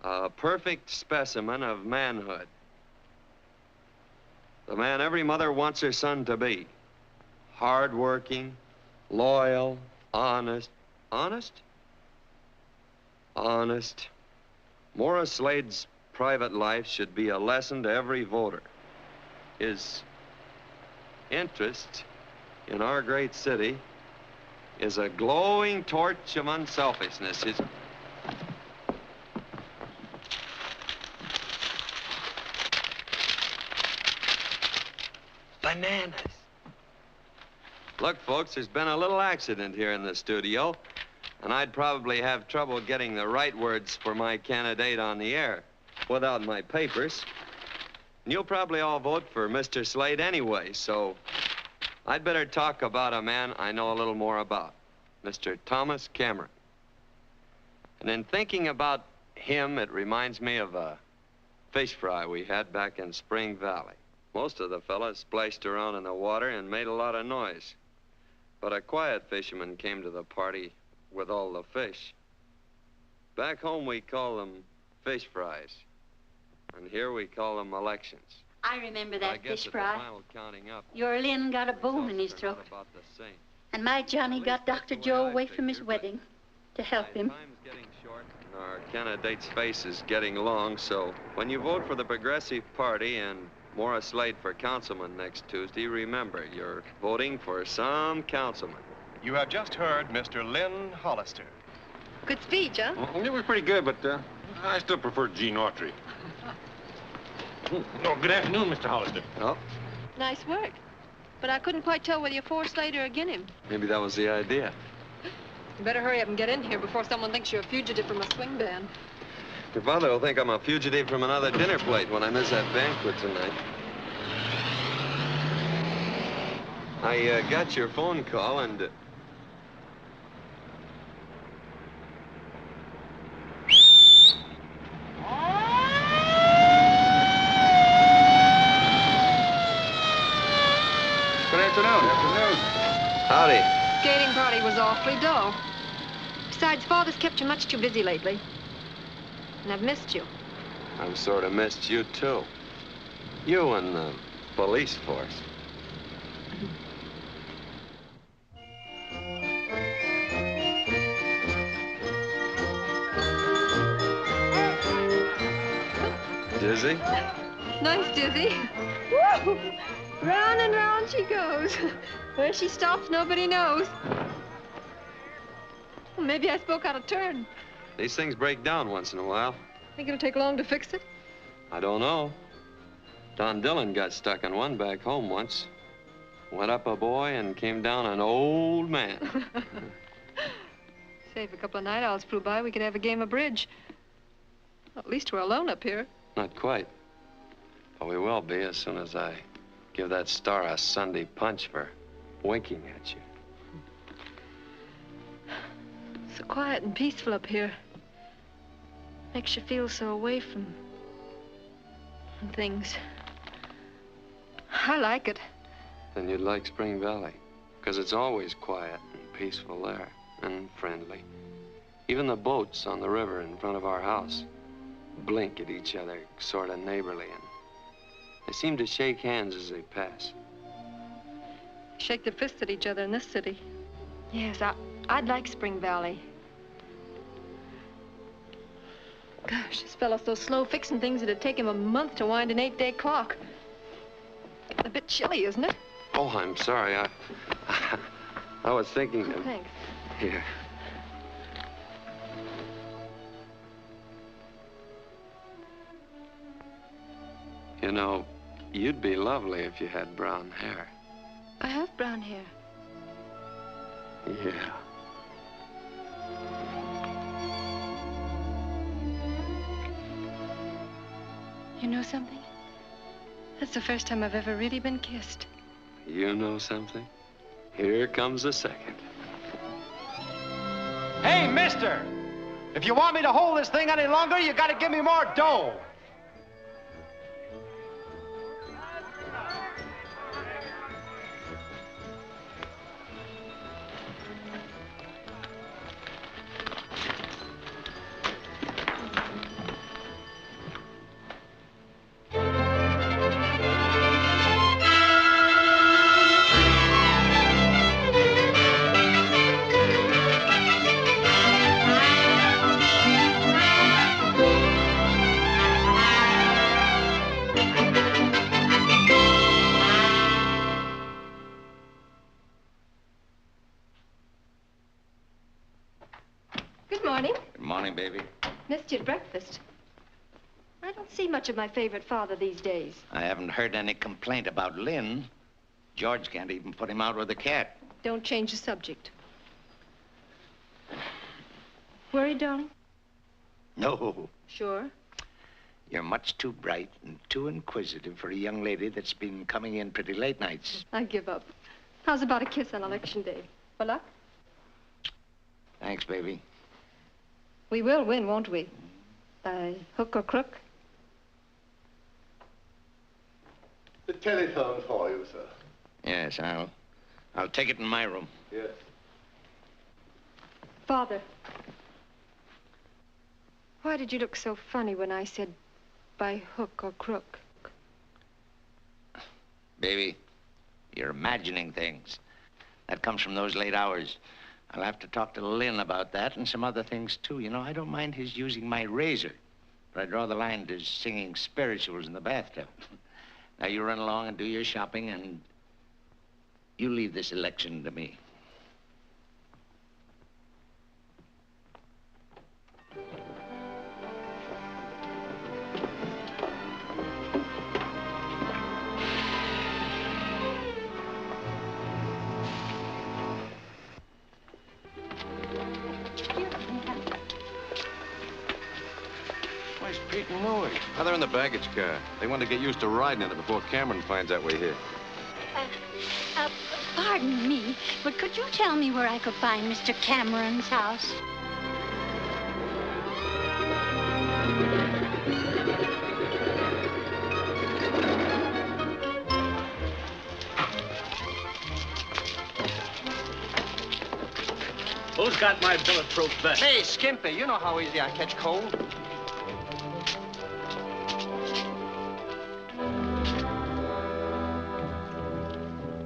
Speaker 10: A perfect specimen of manhood. The man every mother wants her son to be. Hardworking, loyal, honest. Honest? Honest. Morris Slade's private life should be a lesson to every voter. His interest in our great city is a glowing torch of unselfishness. His... Bananas. Look, folks, there's been a little accident here in the studio, and I'd probably have trouble getting the right words for my candidate on the air without my papers. And you'll probably all vote for Mr. Slade anyway, so I'd better talk about a man I know a little more about, Mr. Thomas Cameron. And in thinking about him, it reminds me of a fish fry we had back in Spring Valley. Most of the fellas splashed around in the water and made a lot of noise. But a quiet fisherman came to the party with all the fish. Back home, we call them fish fries. And here we call them elections.
Speaker 19: I remember that fish fry.
Speaker 10: Counting up,
Speaker 19: Your Lynn got a bone in his throat.
Speaker 10: about the same.
Speaker 19: And my Johnny got Dr. Joe away from his wedding to help him.
Speaker 10: Time's getting short, and our candidate's face is getting long, so when you vote for the Progressive Party and Morris Slade for councilman next Tuesday, remember, you're voting for some councilman.
Speaker 18: You have just heard Mr. Lynn Hollister.
Speaker 14: Good speech, huh?
Speaker 2: Well, it was pretty good, but I still prefer Gene Autry. Oh, good afternoon, Mr. Hollister.
Speaker 10: Oh,
Speaker 16: Nice work. But I couldn't quite tell whether you for Slade or against him.
Speaker 10: maybe that was the idea.
Speaker 14: You better hurry up and get in here before someone thinks you're a fugitive from a swing band.
Speaker 10: Your father will think I'm a fugitive from another dinner plate when I miss that banquet tonight. I got your phone call and...
Speaker 2: Good afternoon.
Speaker 10: Howdy.
Speaker 16: Skating party was awfully dull. Besides, Father's kept you much too busy lately. And I've missed you.
Speaker 10: I've sort of missed you, too. You and the police force. Dizzy?
Speaker 16: Nice, Dizzy. Woo! Round and round she goes. Where she stops, nobody knows. Well, maybe I spoke out of turn.
Speaker 10: These things break down once in a while.
Speaker 14: Think it'll take long to fix it?
Speaker 10: I don't know. Don Dillon got stuck in one back home once. Went up a boy and came down an old man.
Speaker 14: Say, if a couple of night owls flew by, we could have a game of bridge. At least we're alone up here.
Speaker 10: Not quite. But we will be as soon as I give that star a Sunday punch for winking at you.
Speaker 16: So quiet and peaceful up here. Makes you feel so away from things. I like it.
Speaker 10: Then you'd like Spring Valley, because it's always quiet and peaceful there, and friendly. Even the boats on the river in front of our house blink at each other, sort of neighborly, and they seem to shake hands as they pass.
Speaker 14: Shake their fists at each other in this city.
Speaker 16: Yes, I'd like Spring Valley. Gosh, this fellow's so slow fixing things it'd take him a month to wind an 8-day clock. A bit chilly, isn't it?
Speaker 10: Oh, I'm sorry. I was thinking of...
Speaker 16: Thanks.
Speaker 10: Here. You know, you'd be lovely if you had brown hair.
Speaker 16: I have brown hair.
Speaker 10: Yeah.
Speaker 16: You know something? That's the first time I've ever really been kissed.
Speaker 10: You know something? Here comes the second.
Speaker 9: Hey, mister! If you want me to hold this thing any longer, you gotta give me more dough.
Speaker 16: Missed you at breakfast. I don't see much of my favorite father these days.
Speaker 9: I haven't heard any complaint about Lynn. George can't even put him out with a cat.
Speaker 16: Don't change the subject. Worried, darling?
Speaker 9: No.
Speaker 16: Sure?
Speaker 9: You're much too bright and too inquisitive for a young lady that's been coming in pretty late nights.
Speaker 16: I give up. How's about a kiss on election day? For luck?
Speaker 9: Thanks, baby.
Speaker 16: We will win, won't we? By hook or crook?
Speaker 15: The telephone for you, sir.
Speaker 9: Yes, I'll take it in my room.
Speaker 15: Yes.
Speaker 16: Father, why did you look so funny when I said by hook or crook?
Speaker 9: Baby, you're imagining things. That comes from those late hours. I'll have to talk to Lynn about that and some other things, too. You know, I don't mind his using my razor, but I draw the line to singing spirituals in the bathtub. Now, you run along and do your shopping, and you leave this election to me.
Speaker 20: Pete and Louie. Oh, they're in the baggage car. They want to get used to riding in it before Cameron finds out we're here.
Speaker 19: Pardon me, but could you tell me where I could find Mr. Cameron's house?
Speaker 17: Who's got my bulletproof vest?
Speaker 9: Hey, Skimpy, you know how easy I catch cold.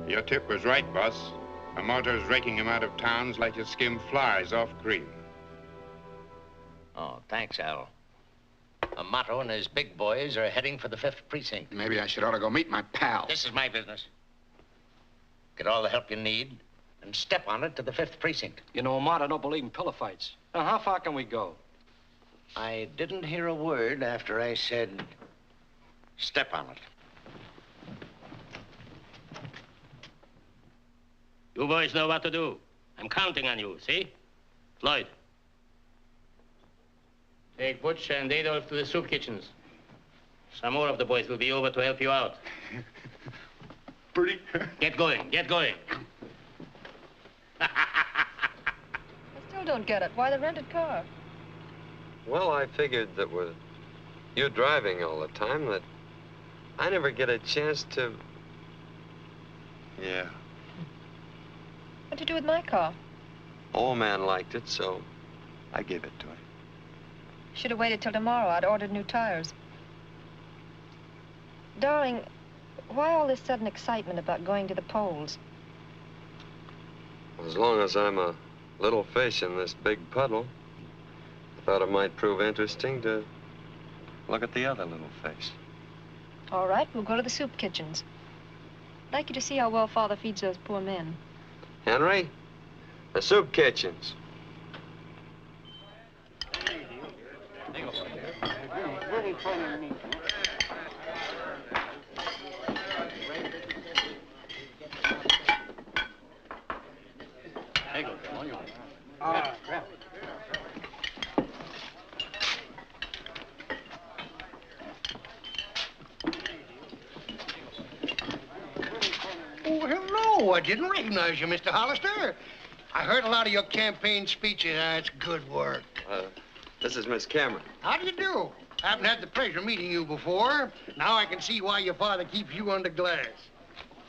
Speaker 2: Your tip was right, boss. A motor's raking him out of towns like you skim flies off cream.
Speaker 9: Oh, thanks, Al. A motto and his big boys are heading for the 5th precinct.
Speaker 1: Maybe I should ought to go meet my pal.
Speaker 9: This is my business. Get all the help you need and step on it to the 5th precinct.
Speaker 4: You know, Mart, I don't believe in pillow fights. Now, how far can we go?
Speaker 9: I didn't hear a word after I said, step on it.
Speaker 8: You boys know what to do. I'm counting on you, see? Floyd. Take Butch and Adolf to the soup kitchens. Some more of the boys will be over to help you out.
Speaker 5: Pretty.
Speaker 8: Get going, get going.
Speaker 14: I still don't get it. Why the rented car?
Speaker 10: Well, I figured that with you driving all the time, that I never get a chance to... Yeah.
Speaker 14: What'd you do with my car?
Speaker 10: Old man liked it, so I gave it to him.
Speaker 14: Should have waited till tomorrow. I'd ordered new tires. Darling, why all this sudden excitement about going to the polls?
Speaker 10: As long as I'm a little fish in this big puddle, I thought it might prove interesting to look at the other little fish.
Speaker 14: All right, we'll go to the soup kitchens. I'd like you to see how well Father feeds those poor men.
Speaker 10: Henry, the soup kitchens.
Speaker 21: Oh, hello. I didn't recognize you, Mr. Holister. I heard a lot of your campaign speeches. That's good work.
Speaker 10: This is Miss Cameron.
Speaker 21: How do you do? I haven't had the pleasure of meeting you before. Now I can see why your father keeps you under glass.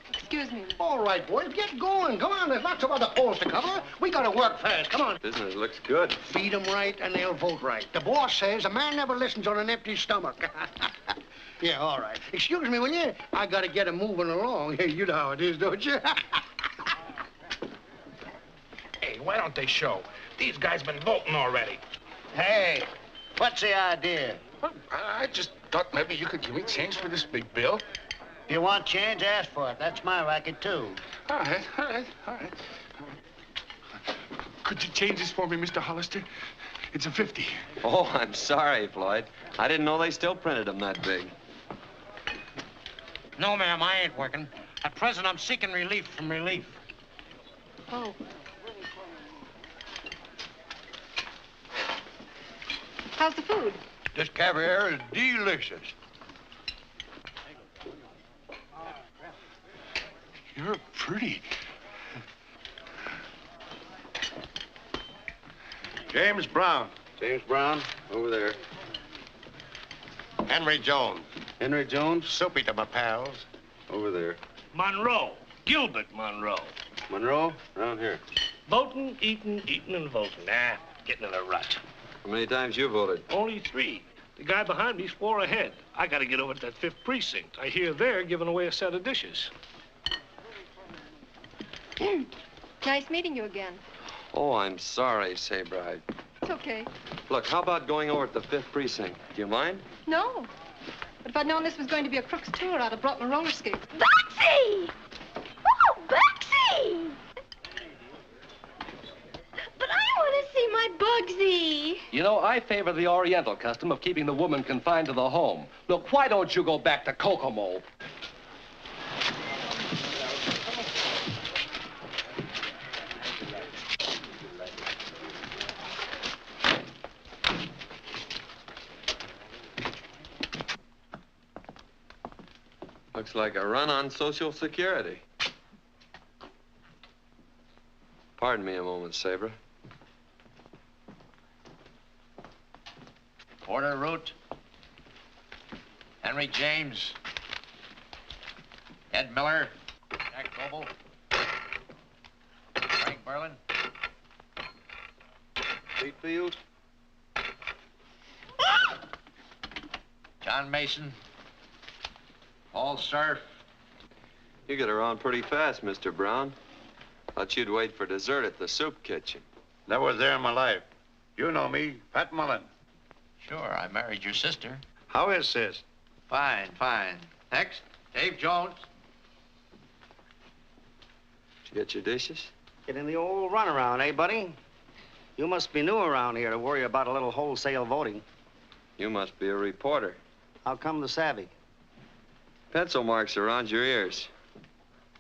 Speaker 14: Excuse me.
Speaker 21: All right, boys, get going. Come on, there's lots of other polls to cover. We gotta work fast. Come on.
Speaker 10: Business looks good.
Speaker 21: Feed them right and they'll vote right. The boss says a man never listens on an empty stomach. Yeah, all right. Excuse me, will you? I gotta get 'em moving along. Hey, you know how it is, don't you?
Speaker 5: Hey, why don't they show? These guys been voting already.
Speaker 6: Hey, what's the idea?
Speaker 5: I just thought maybe you could give me change for this big bill.
Speaker 6: If you want change, ask for it. That's my racket, too.
Speaker 5: All right, all right, all right. Could you change this for me, Mr. Hollister? It's a 50.
Speaker 10: Oh, I'm sorry, Floyd. I didn't know they still printed them that big.
Speaker 7: No, ma'am, I ain't working. At present, I'm seeking relief from relief.
Speaker 14: Oh. How's the food?
Speaker 21: This caviar is delicious.
Speaker 5: You're pretty.
Speaker 1: James Brown.
Speaker 10: James Brown, over there.
Speaker 1: Henry Jones.
Speaker 10: Henry Jones,
Speaker 1: Soupy to my pals.
Speaker 10: over there.
Speaker 22: Monroe. Gilbert Monroe.
Speaker 10: Monroe, around here.
Speaker 22: Voting, eating, eating, and voting. Nah, getting in a rut.
Speaker 10: How many times you voted?
Speaker 22: Only 3. The guy behind me's 4 ahead. I gotta get over to that 5th precinct. I hear they're giving away a set of dishes.
Speaker 14: Nice meeting you again.
Speaker 10: Oh, I'm sorry, Sabre.
Speaker 14: It's okay.
Speaker 10: Look, how about going over to the 5th precinct? Do you mind?
Speaker 14: No. But if I'd known this was going to be a crook's tour, I'd have brought my roller skates.
Speaker 3: Bugsy! Oh, Bugsy! But I want to see my Bugsy.
Speaker 17: You know, I favor the Oriental custom of keeping the woman confined to the home. Look, why don't you go back to Kokomo?
Speaker 10: Looks like a run on Social Security. Pardon me a moment, Sabre.
Speaker 9: Porter Root, Henry James, Ed Miller, Jack Goebel, Frank Berlin.
Speaker 10: Wheatfield.
Speaker 9: John Mason, Paul Surf.
Speaker 10: You get around pretty fast, Mr. Brown. Thought you'd wait for dessert at the soup kitchen.
Speaker 1: That was there in my life. You know me, Pat Mullen.
Speaker 9: Sure, I married your sister.
Speaker 1: How is sis?
Speaker 9: Fine, fine. Next, Dave Jones.
Speaker 10: Did you get your dishes?
Speaker 6: Get in the old runaround, eh, buddy? You must be new around here to worry about a little wholesale voting.
Speaker 10: You must be a reporter.
Speaker 6: How come the savvy?
Speaker 10: Pencil marks around your ears.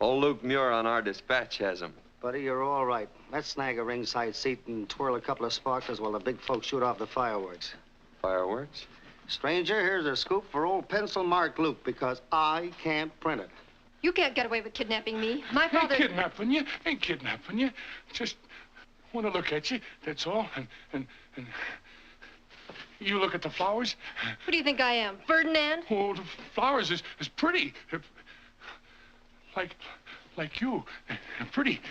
Speaker 10: Old Luke Muir on our dispatch has them.
Speaker 6: Buddy, you're all right. Let's snag a ringside seat and twirl a couple of sparklers while the big folks shoot off the fireworks.
Speaker 10: Fireworks?
Speaker 6: Stranger, here's a scoop for old pencil mark Luke because I can't print it.
Speaker 16: You can't get away with kidnapping me. My father...
Speaker 5: Ain't kidnapping you. Just want to look at you, that's all. And you look at the flowers.
Speaker 16: Who do you think I am, Ferdinand?
Speaker 5: Oh, the flowers is pretty. Like you. Pretty.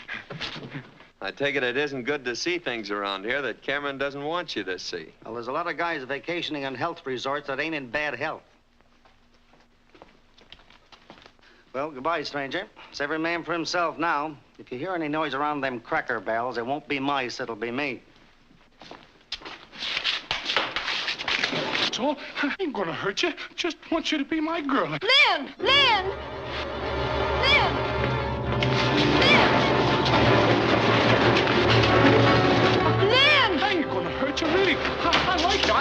Speaker 10: I take it isn't good to see things around here that Cameron doesn't want you to see.
Speaker 6: Well, there's a lot of guys vacationing on health resorts that ain't in bad health. Well, goodbye, stranger. It's every man for himself now. If you hear any noise around them cracker barrels, it won't be mice, it'll be me.
Speaker 5: That's all. I ain't gonna hurt you. Just want you to be my girl.
Speaker 16: Lynn! Lynn! Lynn! Lynn!
Speaker 5: I ain't gonna hurt you, really. I like you.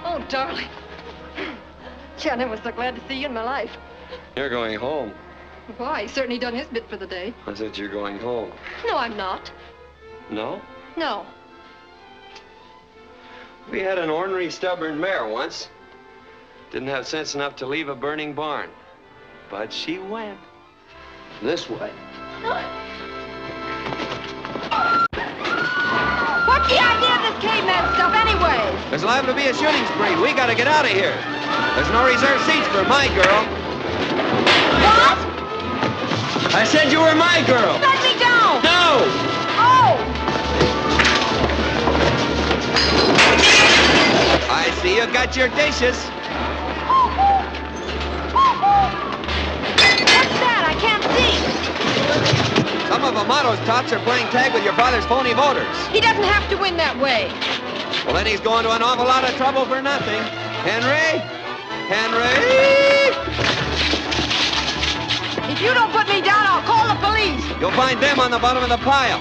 Speaker 16: Oh, darling. Gee, I never was so glad to see you in my life.
Speaker 10: You're going home.
Speaker 16: Why? He's certainly done his bit for the day.
Speaker 10: I said you're going home.
Speaker 16: No, I'm not.
Speaker 10: No?
Speaker 16: No.
Speaker 10: We had an ornery, stubborn mare once. Didn't have sense enough to leave a burning barn. But she went. This way.
Speaker 16: What's the idea of this caveman stuff anyway?
Speaker 10: There's liable to be a shooting spree. We gotta get out of here. There's no reserved seats for my girl.
Speaker 16: What?
Speaker 10: I said you were my girl.
Speaker 16: Let me down.
Speaker 10: No!
Speaker 16: Oh!
Speaker 10: I see you got your dishes.
Speaker 16: What's that? I can't see.
Speaker 10: Some of Amato's tots are playing tag with your father's phony voters.
Speaker 16: He doesn't have to win that way.
Speaker 10: Well, then he's going to an awful lot of trouble for nothing. Henry? Henry?
Speaker 16: If you don't put me down, I'll call the police.
Speaker 10: You'll find them on the bottom of the pile.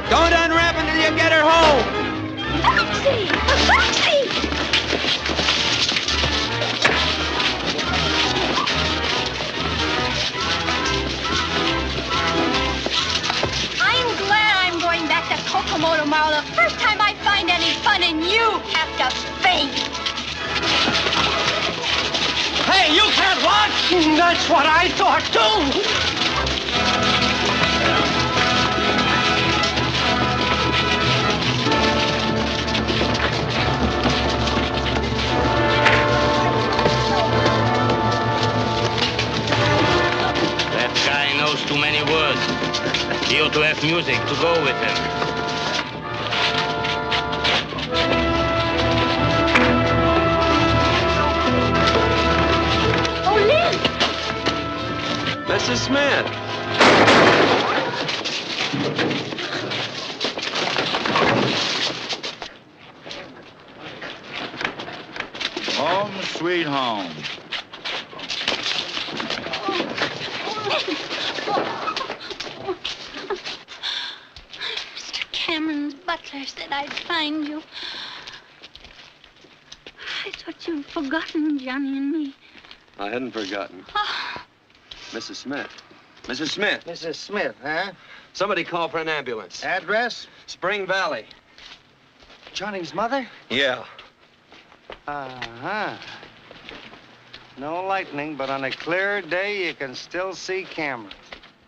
Speaker 10: Don't unwrap until you get her home.
Speaker 16: Taxi! A taxi! I'm glad I'm going back to Kokomo tomorrow. The first time I find any fun in you have to faint.
Speaker 21: Hey, you can't walk! That's what I thought, too!
Speaker 8: That guy knows too many words. He ought to have music to go with him.
Speaker 10: Mrs. Smith.
Speaker 1: Home, sweet home.
Speaker 19: Mr. Cameron's butler said I'd find you. I thought you'd forgotten Johnny and me.
Speaker 10: I hadn't forgotten.
Speaker 19: Oh.
Speaker 10: Mrs. Smith. Mrs. Smith.
Speaker 6: Mrs. Smith, huh?
Speaker 10: Somebody call for an ambulance.
Speaker 6: Address?
Speaker 10: Spring Valley.
Speaker 6: Johnny's mother?
Speaker 10: Yeah.
Speaker 6: Uh-huh. No lightning, but on a clear day, you can still see Cameron.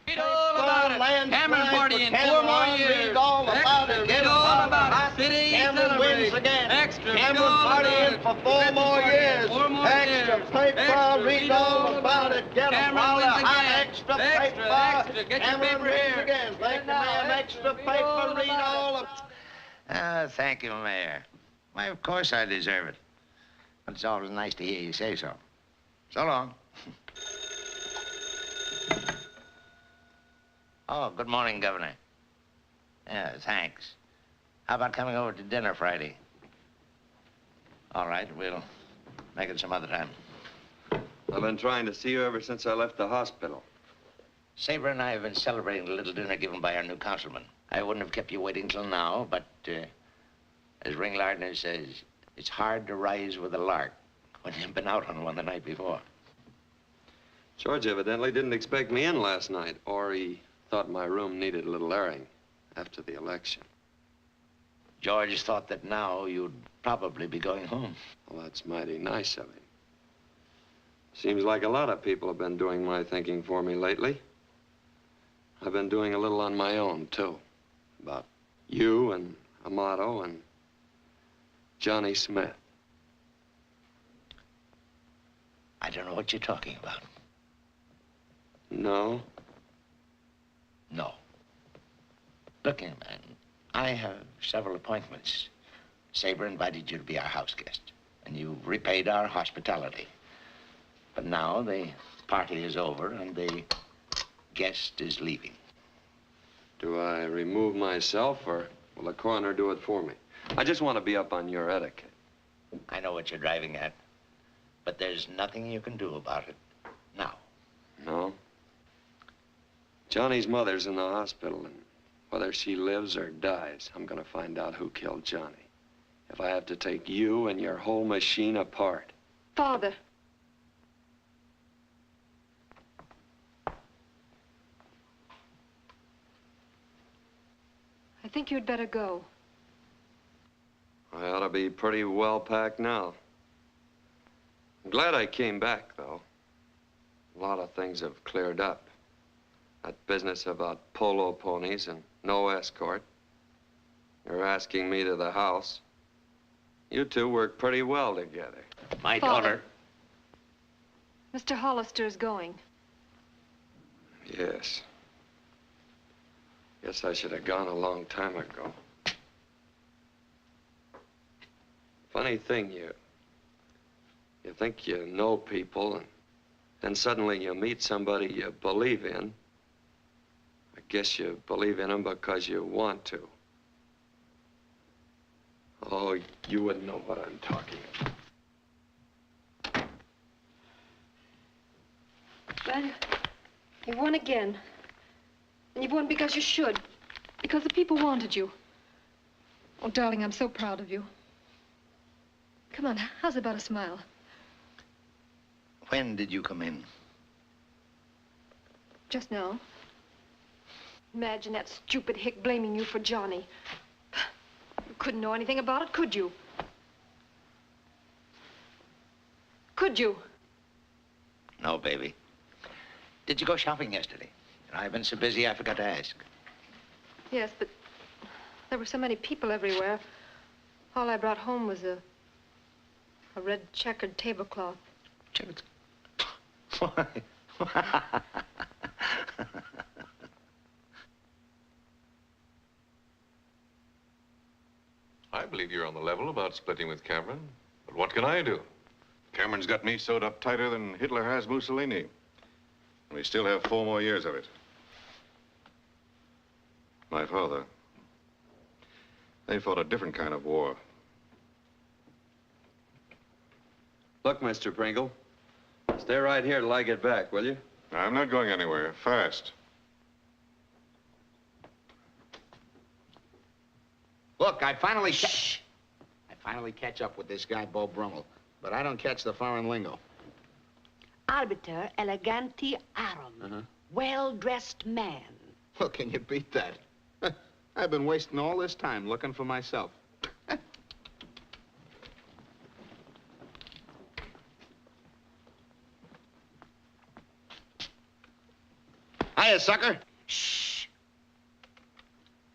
Speaker 11: Read all about it. Cameron party in 4 more years.
Speaker 21: Read all about it.
Speaker 11: Read all about it. City
Speaker 21: Cameron wins again.
Speaker 11: Extra.
Speaker 21: Cameron party in for 4 more years.
Speaker 11: 4 more
Speaker 21: Extra
Speaker 11: years.
Speaker 21: paper. Read all about it. Get 'em
Speaker 11: Cameron
Speaker 21: while
Speaker 11: wins
Speaker 21: they're hot.
Speaker 11: again.
Speaker 21: Extra
Speaker 11: Extra,
Speaker 21: paper.
Speaker 11: extra. Get your
Speaker 21: Cameron
Speaker 11: paper
Speaker 21: wins
Speaker 11: here.
Speaker 21: again. Thank you, ma'am. Extra paper. Read all of
Speaker 9: Thank you, Mayor. Why, of course I deserve it. But it's always nice to hear you say so. So long. Oh, good morning, Governor. Yeah, thanks. How about coming over to dinner Friday? All right, we'll make it some other time.
Speaker 10: I've been trying to see you ever since I left the hospital.
Speaker 9: Sabre and I have been celebrating the little dinner given by our new councilman. I wouldn't have kept you waiting till now, but as Ring Lardner says, it's hard to rise with a lark when you've been out on one the night before.
Speaker 10: George evidently didn't expect me in last night, or he thought my room needed a little airing after the election.
Speaker 9: George thought that now you'd probably be going home.
Speaker 10: Well, that's mighty nice of him. Seems like a lot of people have been doing my thinking for me lately. I've been doing a little on my own, too. About you and Amato and Johnny Smith.
Speaker 9: I don't know what you're talking about.
Speaker 10: No?
Speaker 9: No. Look here, man. I have several appointments. Sabre invited you to be our house guest, and you repaid our hospitality. But now the party is over, and the guest is leaving.
Speaker 10: Do I remove myself, or will the coroner do it for me? I just want to be up on your etiquette.
Speaker 9: I know what you're driving at, but there's nothing you can do about it now.
Speaker 10: No? Johnny's mother's in the hospital, and whether she lives or dies, I'm gonna find out who killed Johnny. If I have to take you and your whole machine apart.
Speaker 16: Father. I think you'd better go.
Speaker 10: I ought to be pretty well packed now. I'm glad I came back, though. A lot of things have cleared up. That business about polo ponies and no escort. You're asking me to the house. You two work pretty well together.
Speaker 9: My
Speaker 16: Father.
Speaker 9: daughter.
Speaker 16: Mr. Holister is going.
Speaker 10: Yes. Guess I should have gone a long time ago. Funny thing, you think you know people, and then suddenly you meet somebody you believe in. I guess you believe in them because you want to. Oh, you wouldn't know what I'm talking about.
Speaker 16: Well, you've won again. And you've won because you should. Because the people wanted you. Oh, darling, I'm so proud of you. Come on, how's about a smile?
Speaker 9: When did you come in?
Speaker 16: Just now. Imagine that stupid hick blaming you for Johnny. You couldn't know anything about it, could you? Could you?
Speaker 9: No, baby. Did you go shopping yesterday? I've been so busy I forgot to ask.
Speaker 16: Yes, but there were so many people everywhere. All I brought home was a red checkered tablecloth.
Speaker 9: Checkered? Why?
Speaker 20: I believe you're on the level about splitting with Cameron. But what can I do?
Speaker 12: Cameron's got me sewed up tighter than Hitler has Mussolini. And we still have 4 more years of it. My father, they fought a different kind of war.
Speaker 10: Look, Mr. Pringle, stay right here till I get back, will you?
Speaker 12: I'm not going anywhere. Fast.
Speaker 1: Look, I finally catch up with this guy, Bo Brummel. But I don't catch the foreign lingo.
Speaker 13: Arbiter eleganti arum. Well-dressed man.
Speaker 1: Well, can you beat that? I've been wasting all this time looking for myself. Hiya, sucker. Shh.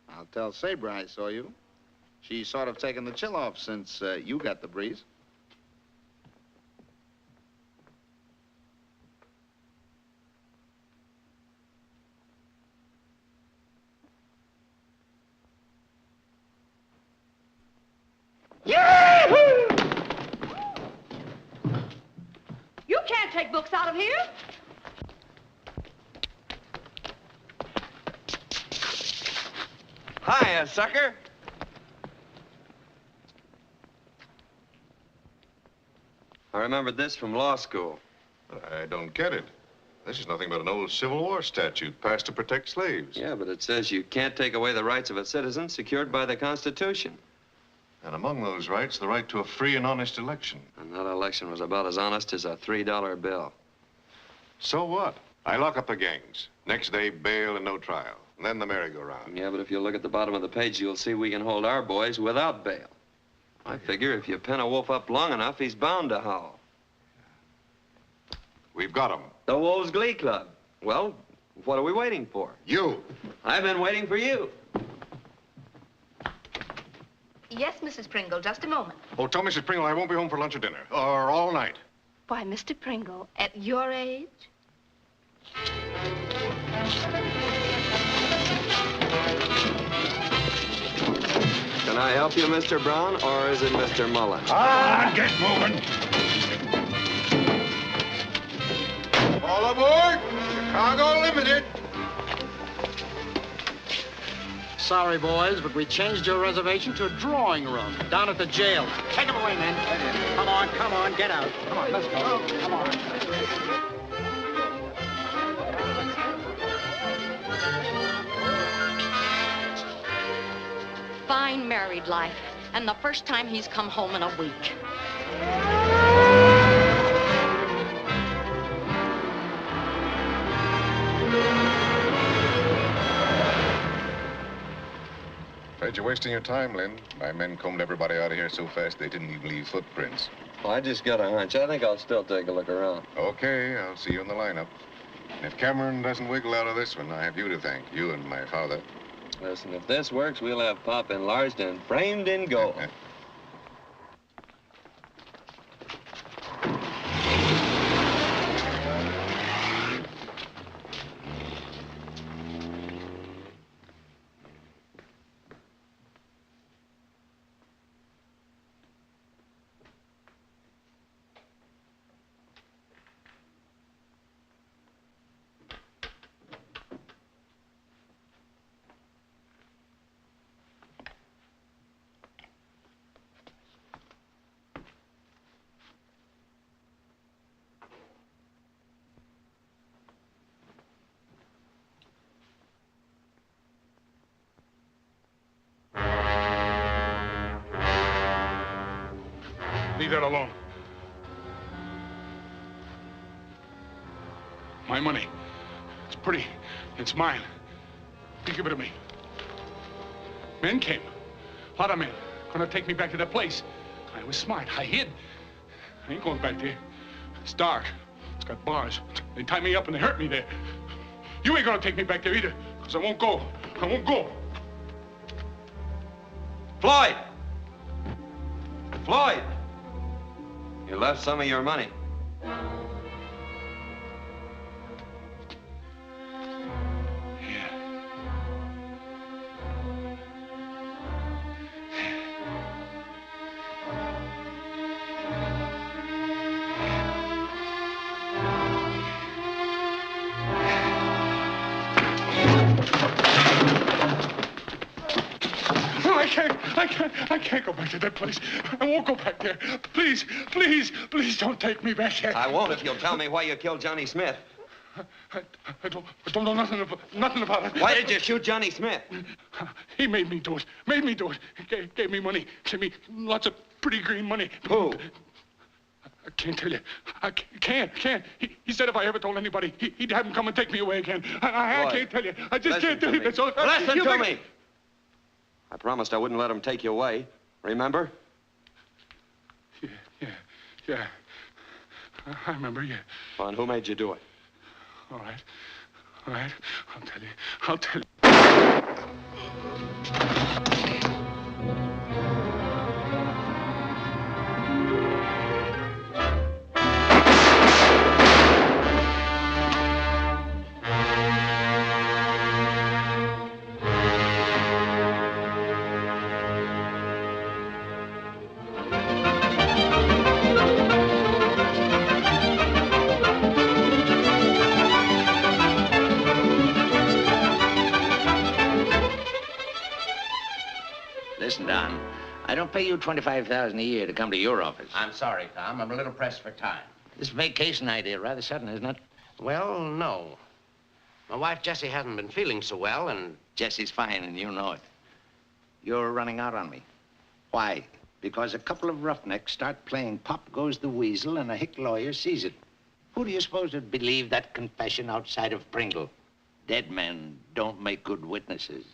Speaker 1: I'll tell Sabre I saw you. She's sort of taken the chill off since you got the breeze.
Speaker 3: Yahoo! You can't take books out of here.
Speaker 10: Hiya, sucker. I remembered this from law school.
Speaker 12: I don't get it. This is nothing but an old Civil War statute passed to protect slaves.
Speaker 10: Yeah, but it says you can't take away the rights of a citizen secured by the Constitution.
Speaker 12: And among those rights, the right to a free and honest election.
Speaker 10: And that election was about as honest as a $3 bill.
Speaker 12: So what? I lock up the gangs. Next day, bail and no trial. And then the merry-go-round.
Speaker 10: Yeah, but if you look at the bottom of the page, you'll see we can hold our boys without bail. I figure if you pin a wolf up long enough, he's bound to howl.
Speaker 12: We've got him.
Speaker 10: The Wolves Glee Club. Well, what are we waiting for?
Speaker 12: You.
Speaker 10: I've been waiting for you.
Speaker 3: Yes, Mrs. Pringle, just a moment.
Speaker 12: Oh, tell Mrs. Pringle I won't be home for lunch or dinner. Or all night.
Speaker 3: Why, Mr. Pringle, at your age?
Speaker 10: Can I help you, Mr. Brown, or is it Mr. Mullen?
Speaker 5: Get moving.
Speaker 12: All aboard! Chicago Limited.
Speaker 21: Sorry, boys, but we changed your reservation to a drawing room down at the jail. Take him away, men. Come on, get out. Come on, let's go. Come on.
Speaker 13: Fine married life, and the first time he's come home in a week.
Speaker 12: Afraid you're wasting your time, Lynn. My men combed everybody out of here so fast they didn't even leave footprints.
Speaker 10: Well, I just got a hunch. I think I'll still take a look around.
Speaker 12: Okay, I'll see you in the lineup. And if Cameron doesn't wiggle out of this one, I have you to thank, you and my father.
Speaker 10: Listen, if this works, we'll have Pop enlarged and framed in gold.
Speaker 5: Leave that alone. My money. It's pretty. It's mine. You give it to me. Men came. A lot of men. Gonna take me back to that place. I was smart. I hid. I ain't going back there. It's dark. It's got bars. They tie me up and they hurt me there. You ain't gonna take me back there either, because I won't go. I won't go.
Speaker 10: Floyd! Floyd! You left some of your money.
Speaker 5: I can't go back to that place. I won't go back there. Please, please, please don't take me back there.
Speaker 10: I won't if you'll tell me why you killed Johnny Smith.
Speaker 5: I don't know nothing about it.
Speaker 10: Why did you shoot Johnny Smith?
Speaker 5: He made me do it. Made me do it. He gave me money. Gave me lots of pretty green money.
Speaker 10: Who?
Speaker 5: I can't tell you. I can't. He said if I ever told anybody, he'd have him come and take me away again. I can't tell you. I just can't tell you. That's all.
Speaker 10: Listen to me. I promised I wouldn't let him take you away. Remember?
Speaker 5: Yeah. I remember, yeah.
Speaker 10: Well, and who made you do it?
Speaker 5: All right. I'll tell you.
Speaker 9: pay you $25,000 a year to come to your office. I'm sorry, Tom. I'm a little pressed for time. This vacation idea, rather sudden, isn't it?
Speaker 15: Well, no. My wife, Jessie, hasn't been feeling so well, and...
Speaker 9: Jessie's fine, and you know it. You're running out on me. Why? Because a couple of roughnecks start playing Pop Goes the Weasel, and a hick lawyer sees it. Who do you suppose would believe that confession outside of Pringle? Dead men don't make good witnesses.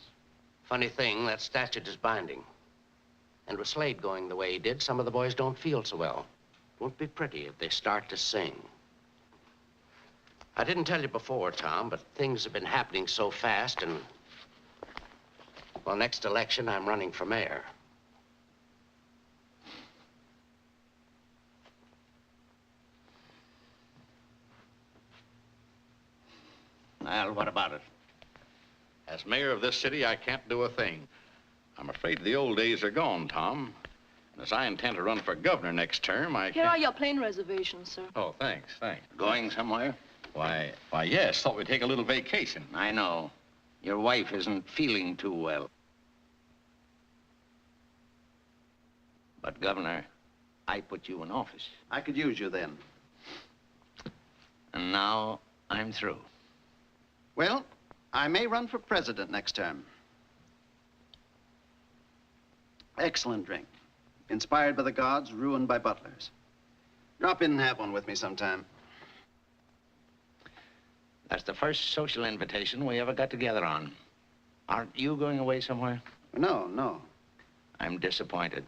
Speaker 15: Funny thing, that statute is binding. And with Slade going the way he did, some of the boys don't feel so well. Won't be pretty if they start to sing. I didn't tell you before, Tom, but things have been happening so fast, and... Well, next election, I'm running for mayor.
Speaker 9: Well, what about it?
Speaker 20: As mayor of this city, I can't do a thing. I'm afraid the old days are gone, Tom. And as I intend to run for governor next term, I
Speaker 18: Here
Speaker 20: can't...
Speaker 18: are your plane reservations, sir.
Speaker 20: Oh, thanks.
Speaker 9: Going somewhere?
Speaker 20: Why, yes. Thought we'd take a little vacation.
Speaker 9: I know. Your wife isn't feeling too well. But, Governor, I put you in office.
Speaker 23: I could use you then.
Speaker 9: And now I'm through.
Speaker 23: Well, I may run for president next term. Excellent drink. Inspired by the gods, ruined by butlers. Drop in and have one with me sometime.
Speaker 9: That's the first social invitation we ever got together on. Aren't you going away somewhere?
Speaker 23: No.
Speaker 9: I'm disappointed.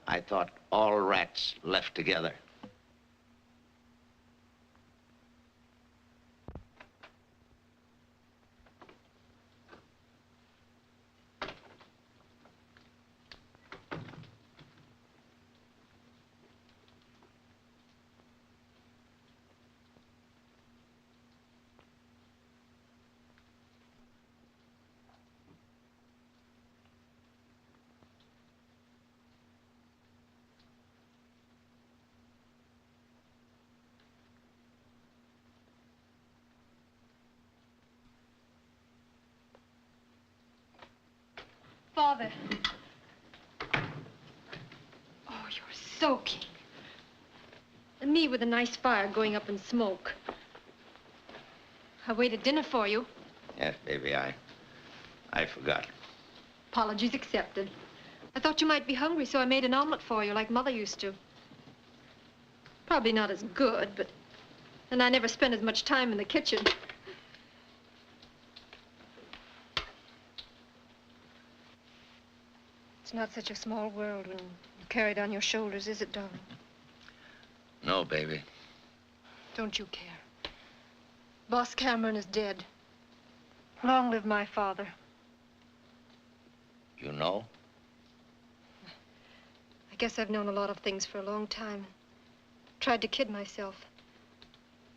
Speaker 9: I thought all rats left together.
Speaker 16: Father. Oh, you're soaking. And me with a nice fire going up in smoke. I waited dinner for you.
Speaker 9: Yes, baby, I forgot.
Speaker 16: Apologies accepted. I thought you might be hungry, so I made an omelet for you like Mother used to. Probably not as good, but... And I never spent as much time in the kitchen. It's not such a small world when you carry it on your shoulders, is it, darling?
Speaker 9: No, baby.
Speaker 16: Don't you care. Boss Cameron is dead. Long live my father.
Speaker 9: You know?
Speaker 16: I guess I've known a lot of things for a long time. Tried to kid myself.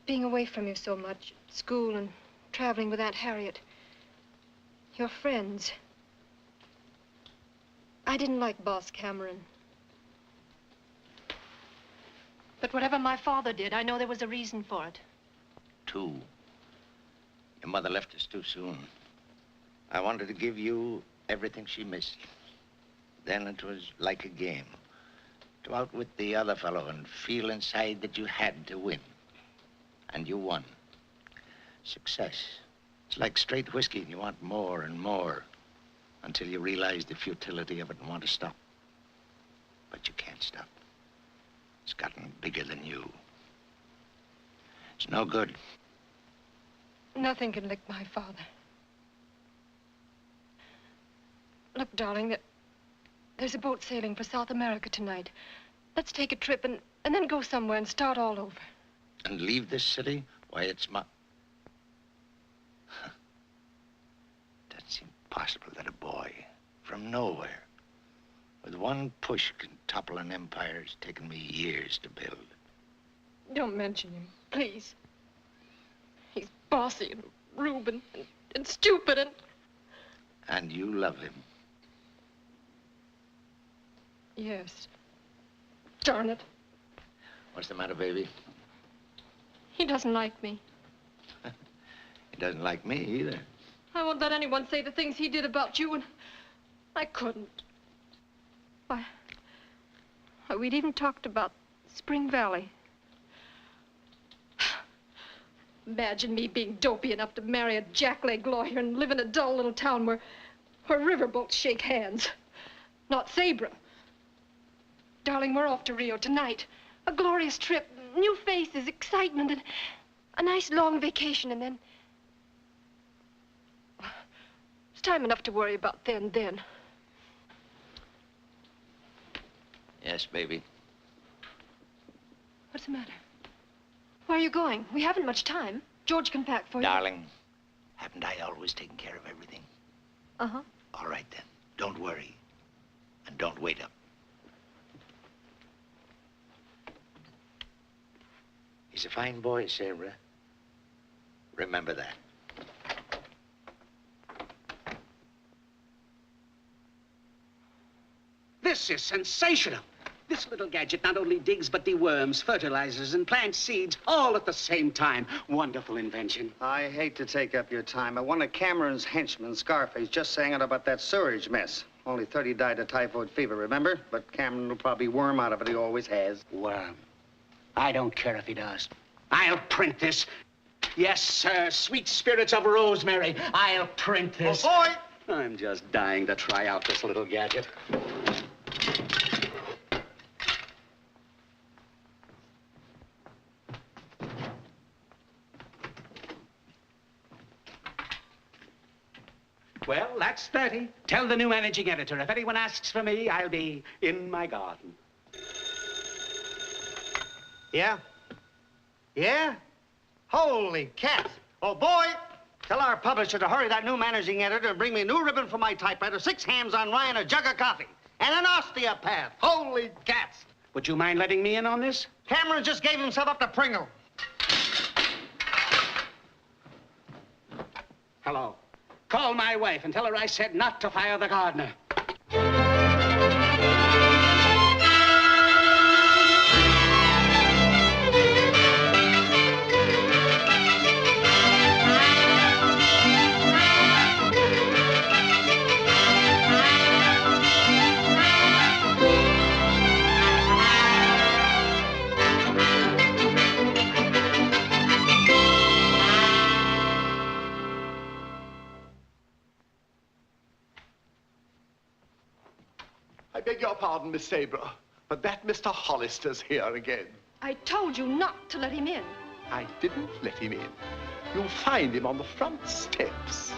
Speaker 16: Being away from you so much, at school and traveling with Aunt Harriet. Your friends. I didn't like Boss Cameron. But whatever my father did, I know there was a reason for it.
Speaker 9: Two. Your mother left us too soon. I wanted to give you everything she missed. Then it was like a game. To outwit the other fellow and feel inside that you had to win. And you won. Success. It's like straight whiskey, and you want more and more. Until you realize the futility of it and want to stop. But you can't stop. It's gotten bigger than you. It's no good.
Speaker 16: Nothing can lick my father. Look, darling, there's a boat sailing for South America tonight. Let's take a trip and then go somewhere and start all over.
Speaker 9: And leave this city? Why, it's my... That's impossible that a boy from nowhere with one push can topple an empire it's taken me years to build.
Speaker 16: Don't mention him, please. He's bossy and rude and stupid and...
Speaker 9: And you love him.
Speaker 16: Yes. Darn it.
Speaker 9: What's the matter, baby?
Speaker 16: He doesn't like me.
Speaker 9: He doesn't like me either.
Speaker 16: I won't let anyone say the things he did about you, and I couldn't. Why, we'd even talked about Spring Valley. Imagine me being dopey enough to marry a jackleg lawyer and live in a dull little town where riverboats shake hands. Not Sabra. Darling, we're off to Rio tonight. A glorious trip, new faces, excitement, and a nice long vacation, and then... It's time enough to worry about then.
Speaker 9: Yes, baby.
Speaker 16: What's the matter? Where are you going? We haven't much time. George can pack for you.
Speaker 9: Darling, haven't I always taken care of everything?
Speaker 16: Uh-huh.
Speaker 9: All right, then. Don't worry. And don't wait up. He's a fine boy, Sarah. Remember that.
Speaker 21: This is sensational. This little gadget not only digs, but deworms, fertilizes, and plants seeds all at the same time. Wonderful invention.
Speaker 6: I hate to take up your time, but one of Cameron's henchmen, Scarface, just sang out about that sewerage mess. Only 30 died of typhoid fever, remember? But Cameron will probably worm out of it. He always has.
Speaker 21: Worm. I don't care if he does. I'll print this. Yes, sir. Sweet spirits of rosemary. I'll print this.
Speaker 6: Oh, boy!
Speaker 21: I'm just dying to try out this little gadget. Well, that's 30. Tell the new managing editor, if anyone asks for me, I'll be in my garden.
Speaker 6: Yeah? Yeah? Holy cats. Oh, boy! Tell our publisher to hurry that new managing editor and bring me a new ribbon for my typewriter, 6 hams on rye, and a jug of coffee. And an osteopath. Holy cats.
Speaker 21: Would you mind letting me in on this?
Speaker 6: Cameron just gave himself up to Pringle.
Speaker 21: Hello. Call my wife and tell her I said not to fire the gardener.
Speaker 2: I beg your pardon, Miss Sabra, but that Mr. Holister's here again.
Speaker 16: I told you not to let him in.
Speaker 2: I didn't let him in. You'll find him on the front steps.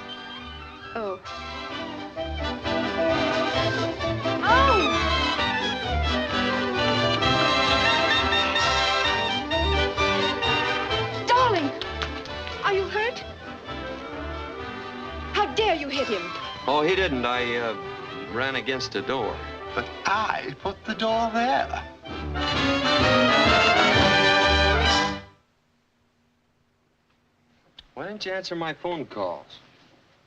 Speaker 16: Oh. Oh! Darling, are you hurt? How dare you hit him?
Speaker 10: Oh, he didn't. I ran against a door.
Speaker 2: But I put the door there.
Speaker 10: Why didn't you answer my phone calls?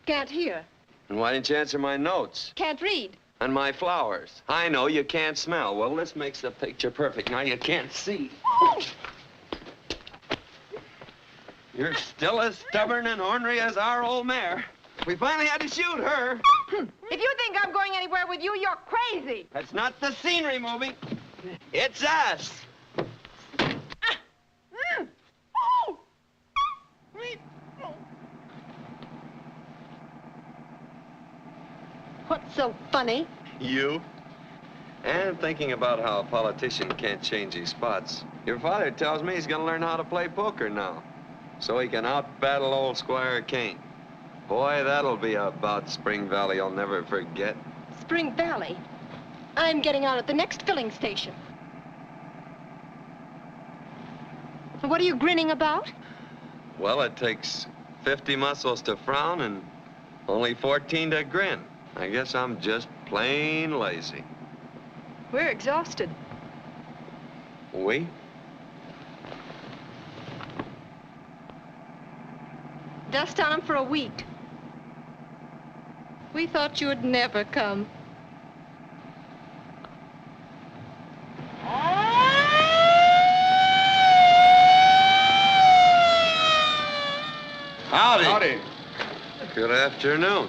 Speaker 16: Can't hear.
Speaker 10: And why didn't you answer my notes?
Speaker 16: Can't read.
Speaker 10: And my flowers? I know you can't smell. Well, this makes the picture perfect. Now you can't see. You're still as stubborn and ornery as our old mare. We finally had to shoot her.
Speaker 3: If you think I'm going anywhere with you, you're crazy.
Speaker 10: That's not the scenery movie. It's us.
Speaker 3: What's so funny?
Speaker 10: You? And thinking about how a politician can't change his spots. Your father tells me he's gonna learn how to play poker now, so he can out-battle old Squire Kane. Boy, that'll be a bout in Spring Valley I'll never forget.
Speaker 16: Spring Valley? I'm getting out at the next filling station. What are you grinning about?
Speaker 10: Well, it takes 50 muscles to frown and only 14 to grin. I guess I'm just plain lazy.
Speaker 16: We're exhausted.
Speaker 10: We?
Speaker 16: Dust on 'em for a week. We thought you'd never come.
Speaker 10: Howdy.
Speaker 2: Howdy.
Speaker 10: Good afternoon.